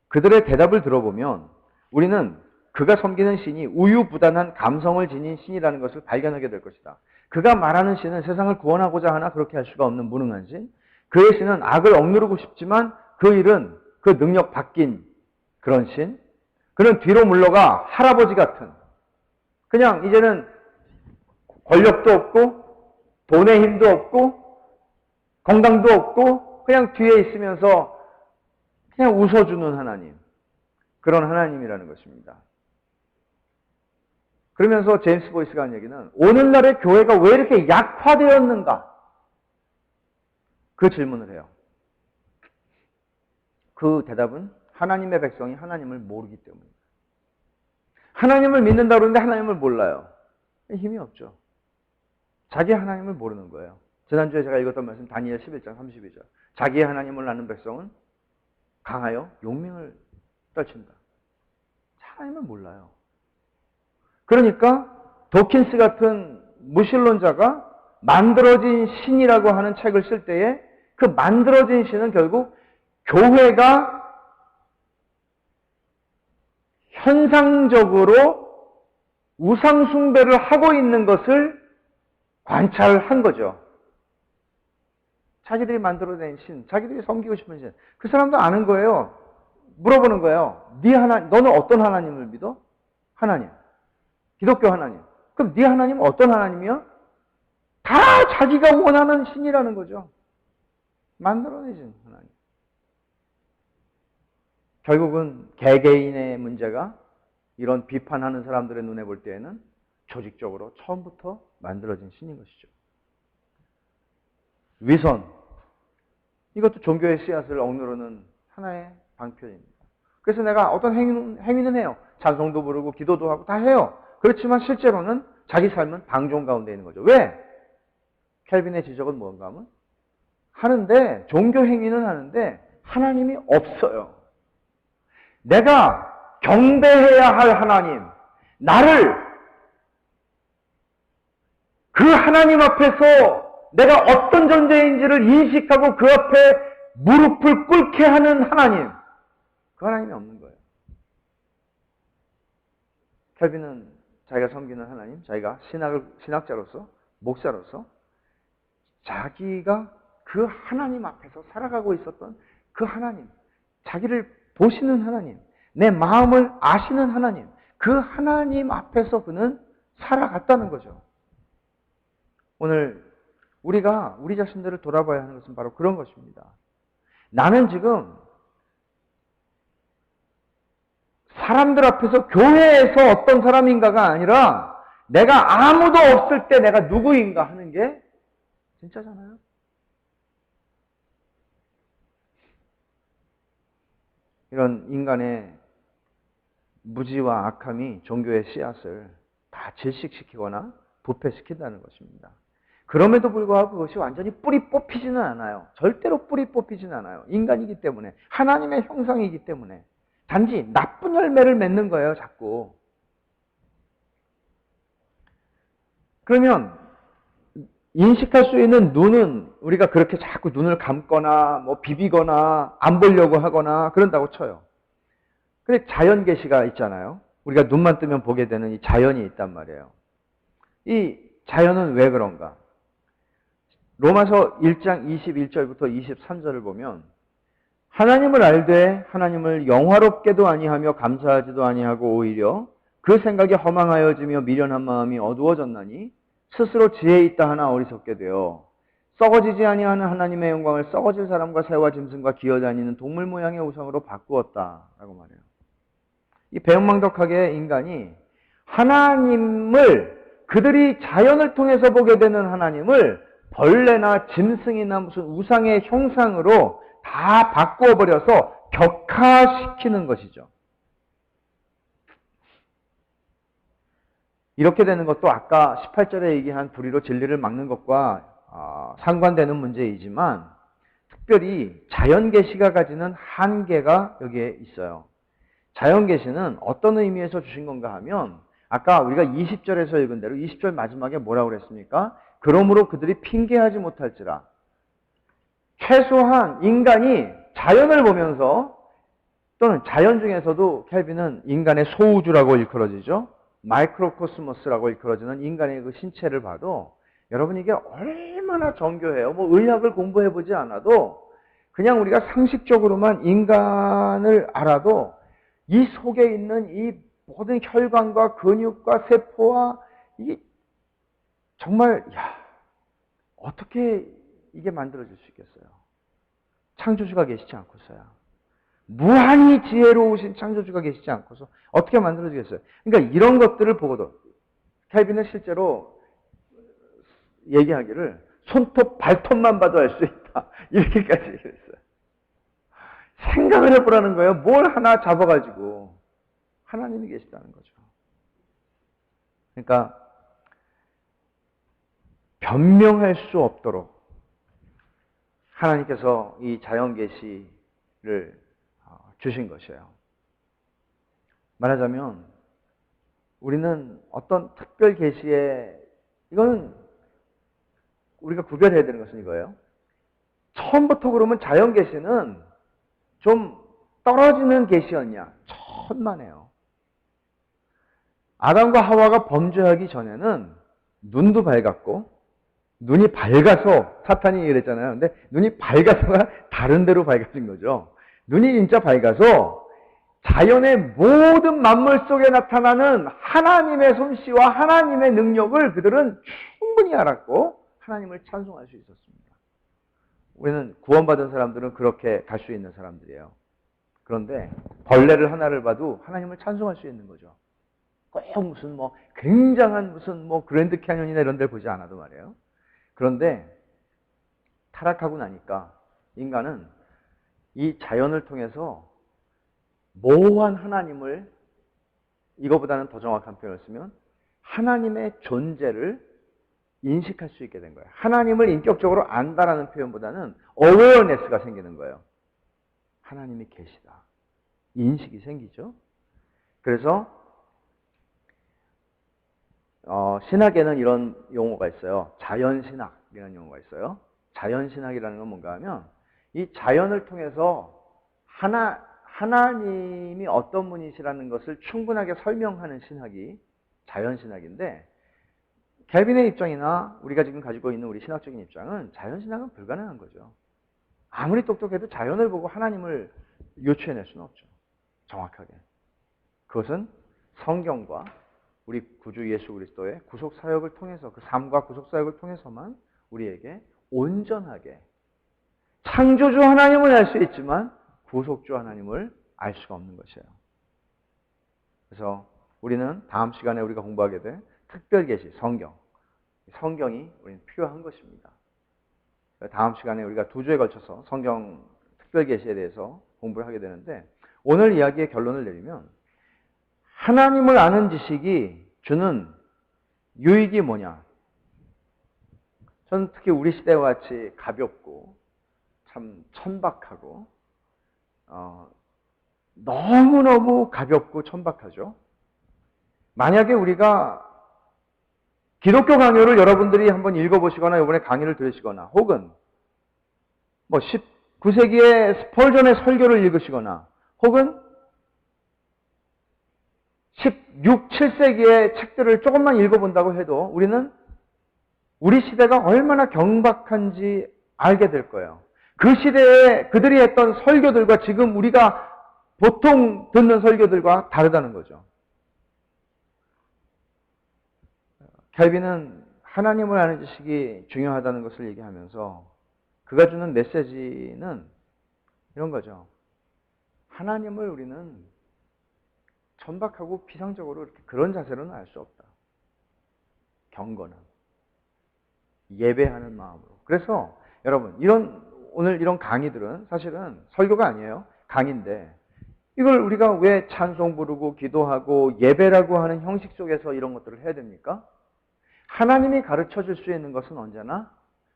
그들의 대답을 들어보면 우리는 그가 섬기는 신이 우유부단한 감성을 지닌 신이라는 것을 발견하게 될 것이다. 그가 말하는 신은 세상을 구원하고자 하나 그렇게 할 수가 없는 무능한 신. 그의 신은 악을 억누르고 싶지만 그 일은 그 능력 바뀐 그런 신. 그는 뒤로 물러가 할아버지 같은 그냥 이제는 권력도 없고 돈의 힘도 없고 건강도 없고 그냥 뒤에 있으면서 그냥 웃어주는 하나님. 그런 하나님이라는 것입니다. 그러면서 제임스 보이스가 한 얘기는 오늘날의 교회가 왜 이렇게 약화되었는가? 그 질문을 해요. 그 대답은 하나님의 백성이 하나님을 모르기 때문입니다. 하나님을 믿는다고 그러는데 하나님을 몰라요. 힘이 없죠. 자기 하나님을 모르는 거예요. 지난주에 제가 읽었던 말씀 다니엘 11장 32절. 자기의 하나님을 아는 백성은 강하여 용맹을 떨친다. 하나님을 몰라요. 그러니까 도킨스 같은 무신론자가 만들어진 신이라고 하는 책을 쓸 때에 그 만들어진 신은 결국 교회가 현상적으로 우상숭배를 하고 있는 것을 관찰한 거죠. 자기들이 만들어낸 신, 자기들이 섬기고 싶은 신. 그 사람도 아는 거예요. 물어보는 거예요. 너는 어떤 하나님을 믿어? 하나님. 기독교 하나님. 그럼 네 하나님은 어떤 하나님이야? 다 자기가 원하는 신이라는 거죠. 만들어내신 하나님. 결국은 개개인의 문제가 이런 비판하는 사람들의 눈에 볼 때에는 조직적으로 처음부터 만들어진 신인 것이죠. 위선. 이것도 종교의 씨앗을 억누르는 하나의 방편입니다. 그래서 내가 어떤 행위는 해요. 찬송도 부르고 기도도 하고 다 해요. 그렇지만 실제로는 자기 삶은 방종 가운데 있는 거죠. 왜? 켈빈의 지적은 뭔가 하면 하는데 종교 행위는 하는데 하나님이 없어요. 내가 경배해야 할 하나님, 나를 그 하나님 앞에서 내가 어떤 존재인지를 인식하고 그 앞에 무릎을 꿇게 하는 하나님, 그 하나님이 없는 거예요. 켈빈은 자기가 섬기는 하나님, 자기가 신학자로서, 목사로서 자기가 그 하나님 앞에서 살아가고 있었던 그 하나님, 자기를 보시는 하나님, 내 마음을 아시는 하나님, 그 하나님 앞에서 그는 살아갔다는 거죠. 오늘 우리가 우리 자신들을 돌아봐야 하는 것은 바로 그런 것입니다. 나는 지금 사람들 앞에서 교회에서 어떤 사람인가가 아니라 내가 아무도 없을 때 내가 누구인가 하는 게 진짜잖아요. 이런 인간의 무지와 악함이 종교의 씨앗을 다 질식시키거나 부패시킨다는 것입니다. 그럼에도 불구하고 그것이 완전히 뿌리 뽑히지는 않아요. 절대로 뿌리 뽑히지는 않아요. 인간이기 때문에, 하나님의 형상이기 때문에. 단지 나쁜 열매를 맺는 거예요, 자꾸. 그러면 인식할 수 있는 눈은 우리가 그렇게 자꾸 눈을 감거나 뭐 비비거나 안 보려고 하거나 그런다고 쳐요. 근데 자연 계시가 있잖아요. 우리가 눈만 뜨면 보게 되는 이 자연이 있단 말이에요. 이 자연은 왜 그런가? 로마서 1장 21절부터 23절을 보면 하나님을 알되 하나님을 영화롭게도 아니하며 감사하지도 아니하고 오히려 그 생각에 허망하여지며 미련한 마음이 어두워졌나니 스스로 지혜 있다 하나 어리석게 되어 썩어지지 아니하는 하나님의 영광을 썩어질 사람과 새와 짐승과 기어다니는 동물 모양의 우상으로 바꾸었다라고 말해요. 이 배은망덕하게 인간이 하나님을 그들이 자연을 통해서 보게 되는 하나님을 벌레나 짐승이나 무슨 우상의 형상으로 다 바꾸어 버려서 격화시키는 것이죠. 이렇게 되는 것도 아까 18절에 얘기한 불의로 진리를 막는 것과 상관되는 문제이지만 특별히 자연계시가 가지는 한계가 여기에 있어요. 자연계시는 어떤 의미에서 주신 건가 하면 아까 우리가 20절에서 읽은 대로 20절 마지막에 뭐라고 그랬습니까? 그러므로 그들이 핑계하지 못할지라. 최소한 인간이 자연을 보면서 또는 자연 중에서도 켈빈은 인간의 소우주라고 일컬어지죠. 마이크로코스모스라고 일컬어지는 인간의 그 신체를 봐도 여러분 이게 얼마나 정교해요. 뭐 의학을 공부해보지 않아도 그냥 우리가 상식적으로만 인간을 알아도 이 속에 있는 이 모든 혈관과 근육과 세포와 이게 정말 어떻게 이게 만들어질 수 있겠어요? 창조주가 계시지 않고서야. 무한히 지혜로우신 창조주가 계시지 않고서 어떻게 만들어지겠어요? 그러니까 이런 것들을 보고도 켈빈은 실제로 얘기하기를 손톱, 발톱만 봐도 알 수 있다. 이렇게까지 얘기했어요. 생각을 해보라는 거예요. 뭘 하나 잡아가지고. 하나님이 계시다는 거죠. 그러니까 변명할 수 없도록 하나님께서 이 자연 계시를 주신 것이에요. 말하자면 우리는 어떤 특별 계시에 이거는 우리가 구별해야 되는 것은 이거예요. 처음부터 그러면 자연 계시는 좀 떨어지는 계시였냐? 천만에요. 아담과 하와가 범죄하기 전에는 눈도 밝았고 눈이 밝아서 사탄이 이랬잖아요. 근데 눈이 밝아서가 다른 데로 밝아진 거죠. 눈이 진짜 밝아서 자연의 모든 만물 속에 나타나는 하나님의 솜씨와 하나님의 능력을 그들은 충분히 알았고 하나님을 찬송할 수 있었습니다. 우리는 구원받은 사람들은 그렇게 갈 수 있는 사람들이에요. 그런데 벌레를 하나를 봐도 하나님을 찬송할 수 있는 거죠. 꼭 무슨 굉장한 무슨 그랜드 캐년이나 이런 데를 보지 않아도 말이에요. 그런데 타락하고 나니까 인간은 이 자연을 통해서 모호한 하나님을, 이거보다는 더 정확한 표현을 쓰면 하나님의 존재를 인식할 수 있게 된 거예요. 하나님을 인격적으로 안다라는 표현보다는 awareness가 생기는 거예요. 하나님이 계시다. 인식이 생기죠. 그래서 신학에는 이런 용어가 있어요. 자연신학이라는 용어가 있어요. 자연신학이라는 건 뭔가 하면 이 자연을 통해서 하나님이 어떤 분이시라는 것을 충분하게 설명하는 신학이 자연신학인데, 켈빈의 입장이나 우리가 지금 가지고 있는 우리 신학적인 입장은 자연신학은 불가능한 거죠. 아무리 똑똑해도 자연을 보고 하나님을 요추해낼 수는 없죠. 정확하게. 그것은 성경과 우리 구주 예수 그리스도의 구속사역을 통해서, 그 삶과 구속사역을 통해서만 우리에게 온전하게 창조주 하나님을 알 수 있지만 구속주 하나님을 알 수가 없는 것이에요. 그래서 우리는 다음 시간에 우리가 공부하게 될 특별계시, 성경이 우리는 필요한 것입니다. 다음 시간에 우리가 2주에 걸쳐서 성경 특별계시에 대해서 공부를 하게 되는데, 오늘 이야기의 결론을 내리면 하나님을 아는 지식이 주는 유익이 뭐냐? 저는 특히 우리 시대와 같이 가볍고 참 천박하고 너무너무 가볍고 천박하죠. 만약에 우리가 기독교 강요를 여러분들이 한번 읽어보시거나 이번에 강의를 들으시거나 혹은 19세기의 스펄전의 설교를 읽으시거나 혹은 16, 7세기의 책들을 조금만 읽어본다고 해도 우리는 우리 시대가 얼마나 경박한지 알게 될 거예요. 그 시대에 그들이 했던 설교들과 지금 우리가 보통 듣는 설교들과 다르다는 거죠. 켈빈은 하나님을 아는 지식이 중요하다는 것을 얘기하면서 그가 주는 메시지는 이런 거죠. 하나님을 우리는 천박하고 피상적으로 이렇게 그런 자세로는 알 수 없다. 경건함, 예배하는 마음으로. 그래서 여러분, 오늘 이런 강의들은 사실은 설교가 아니에요. 강의인데 이걸 우리가 왜 찬송 부르고 기도하고 예배라고 하는 형식 속에서 이런 것들을 해야 됩니까? 하나님이 가르쳐 줄 수 있는 것은 언제나,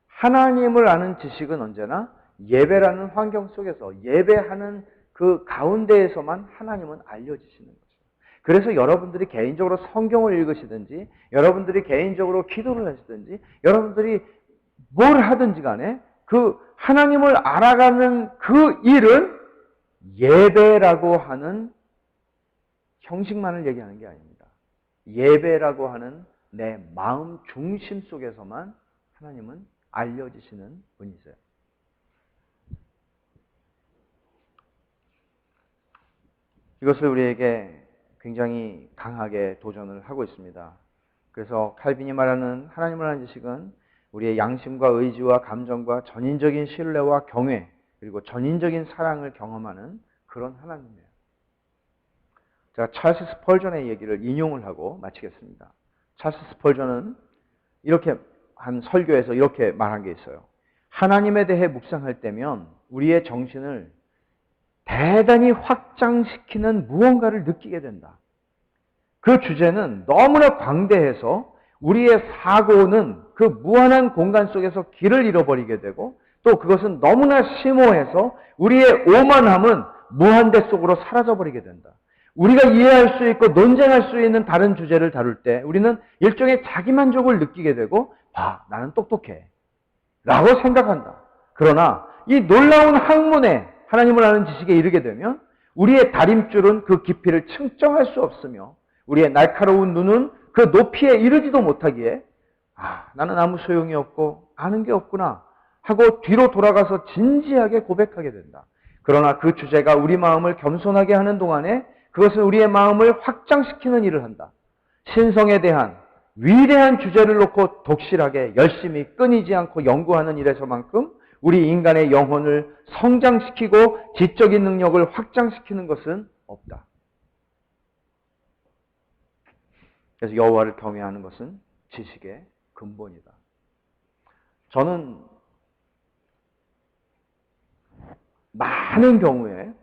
하나님을 아는 지식은 언제나 예배라는 환경 속에서, 예배하는 그 가운데에서만 하나님은 알려지시는 거죠. 그래서 여러분들이 개인적으로 성경을 읽으시든지, 여러분들이 개인적으로 기도를 하시든지, 여러분들이 뭘 하든지 간에 그 하나님을 알아가는 그 일은 예배라고 하는 형식만을 얘기하는 게 아닙니다. 예배라고 하는 내 마음 중심 속에서만 하나님은 알려지시는 분이세요. 이것을 우리에게 굉장히 강하게 도전을 하고 있습니다. 그래서 칼빈이 말하는 하나님을 아는 지식은 우리의 양심과 의지와 감정과 전인적인 신뢰와 경외, 그리고 전인적인 사랑을 경험하는 그런 하나님이에요. 제가 찰스 스펄전의 얘기를 인용을 하고 마치겠습니다. 찰스 스펄전은 이렇게 한 설교에서 이렇게 말한 게 있어요. 하나님에 대해 묵상할 때면 우리의 정신을 대단히 확장시키는 무언가를 느끼게 된다. 그 주제는 너무나 광대해서 우리의 사고는 그 무한한 공간 속에서 길을 잃어버리게 되고, 또 그것은 너무나 심오해서 우리의 오만함은 무한대 속으로 사라져버리게 된다. 우리가 이해할 수 있고 논쟁할 수 있는 다른 주제를 다룰 때 우리는 일종의 자기만족을 느끼게 되고, 나는 똑똑해 라고 생각한다. 그러나 이 놀라운 학문에, 하나님을 아는 지식에 이르게 되면 우리의 다림줄은 그 깊이를 측정할 수 없으며 우리의 날카로운 눈은 그 높이에 이르지도 못하기에 나는 아무 소용이 없고 아는 게 없구나 하고 뒤로 돌아가서 진지하게 고백하게 된다. 그러나 그 주제가 우리 마음을 겸손하게 하는 동안에 그것은 우리의 마음을 확장시키는 일을 한다. 신성에 대한 위대한 주제를 놓고 독실하게 열심히 끊이지 않고 연구하는 일에서만큼 우리 인간의 영혼을 성장시키고 지적인 능력을 확장시키는 것은 없다. 그래서 여호와를 경외하는 것은 지식의 근본이다. 저는 많은 경우에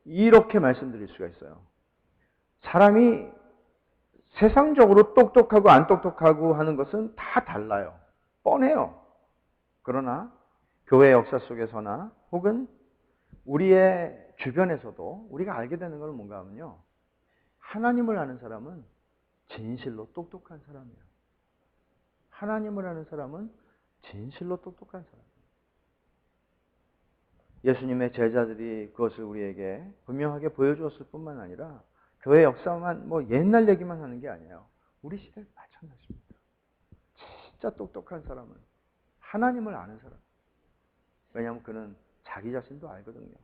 이렇게 말씀드릴 수가 있어요. 사람이 세상적으로 똑똑하고 안 똑똑하고 하는 것은 다 달라요. 뻔해요. 그러나 교회 역사 속에서나 혹은 우리의 주변에서도 우리가 알게 되는 건 뭔가 하면요. 하나님을 아는 사람은 진실로 똑똑한 사람이에요. 하나님을 아는 사람은 진실로 똑똑한 사람이에요. 예수님의 제자들이 그것을 우리에게 분명하게 보여주었을 뿐만 아니라 교회 역사만 옛날 얘기만 하는 게 아니에요. 우리 시대도 마찬가지입니다. 진짜 똑똑한 사람은 하나님을 아는 사람. 왜냐하면 그는 자기 자신도 알거든요.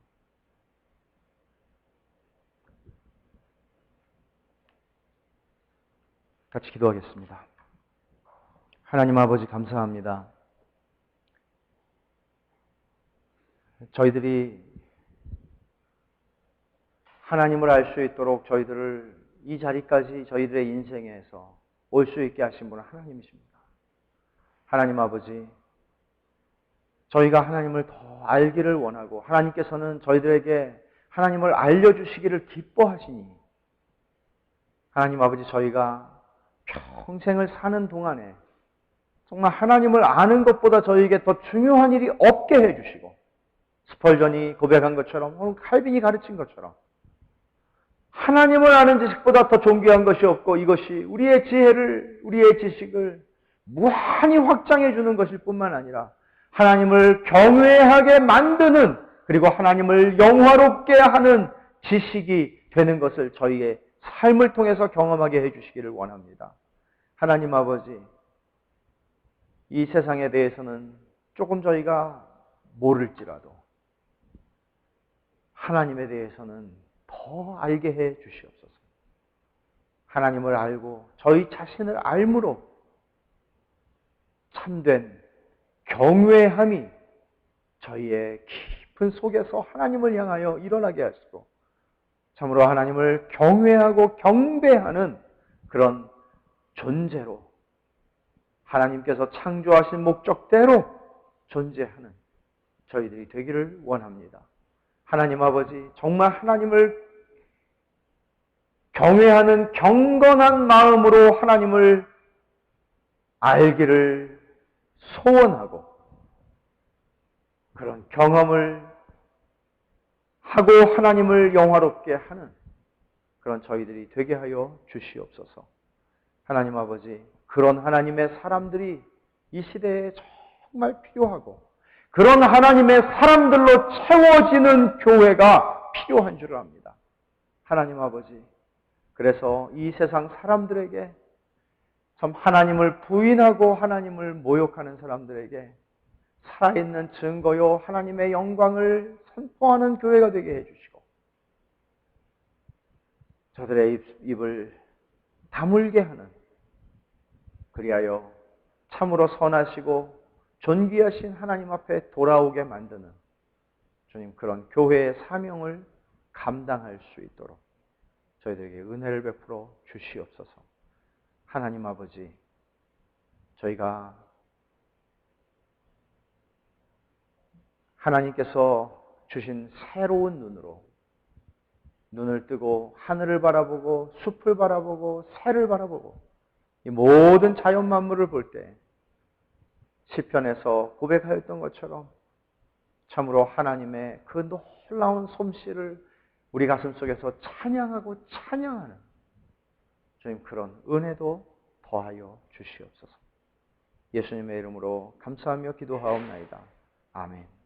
같이 기도하겠습니다. 하나님 아버지 감사합니다. 저희들이 하나님을 알 수 있도록 저희들을 이 자리까지 저희들의 인생에서 올 수 있게 하신 분은 하나님이십니다. 하나님 아버지, 저희가 하나님을 더 알기를 원하고 하나님께서는 저희들에게 하나님을 알려주시기를 기뻐하시니 하나님 아버지 저희가 평생을 사는 동안에 정말 하나님을 아는 것보다 저희에게 더 중요한 일이 없게 해주시고 스펄전이 고백한 것처럼 혹은 칼빈이 가르친 것처럼 하나님을 아는 지식보다 더 존귀한 것이 없고 이것이 우리의 지혜를 우리의 지식을 무한히 확장해 주는 것일 뿐만 아니라 하나님을 경외하게 만드는 그리고 하나님을 영화롭게 하는 지식이 되는 것을 저희의 삶을 통해서 경험하게 해주시기를 원합니다. 하나님 아버지, 이 세상에 대해서는 조금 저희가 모를지라도 하나님에 대해서는 더 알게 해 주시옵소서. 하나님을 알고 저희 자신을 알므로 참된 경외함이 저희의 깊은 속에서 하나님을 향하여 일어나게 하시고 참으로 하나님을 경외하고 경배하는 그런 존재로 하나님께서 창조하신 목적대로 존재하는 저희들이 되기를 원합니다. 하나님 아버지, 정말 하나님을 경외하는 경건한 마음으로 하나님을 알기를 소원하고 그런 경험을 하고 하나님을 영화롭게 하는 그런 저희들이 되게 하여 주시옵소서. 하나님 아버지, 그런 하나님의 사람들이 이 시대에 정말 필요하고 그런 하나님의 사람들로 채워지는 교회가 필요한 줄 압니다. 하나님 아버지, 그래서 이 세상 사람들에게 참 하나님을 부인하고 하나님을 모욕하는 사람들에게 살아있는 증거요 하나님의 영광을 선포하는 교회가 되게 해주시고 저들의 입을 다물게 하는 그리하여 참으로 선하시고 존귀하신 하나님 앞에 돌아오게 만드는 주님 그런 교회의 사명을 감당할 수 있도록 저희들에게 은혜를 베풀어 주시옵소서. 하나님 아버지, 저희가 하나님께서 주신 새로운 눈으로 눈을 뜨고 하늘을 바라보고 숲을 바라보고 새를 바라보고 이 모든 자연 만물을 볼 때 시편에서 고백하였던 것처럼 참으로 하나님의 그 놀라운 솜씨를 우리 가슴 속에서 찬양하고 찬양하는 주님 그런 은혜도 더하여 주시옵소서. 예수님의 이름으로 감사하며 기도하옵나이다. 아멘.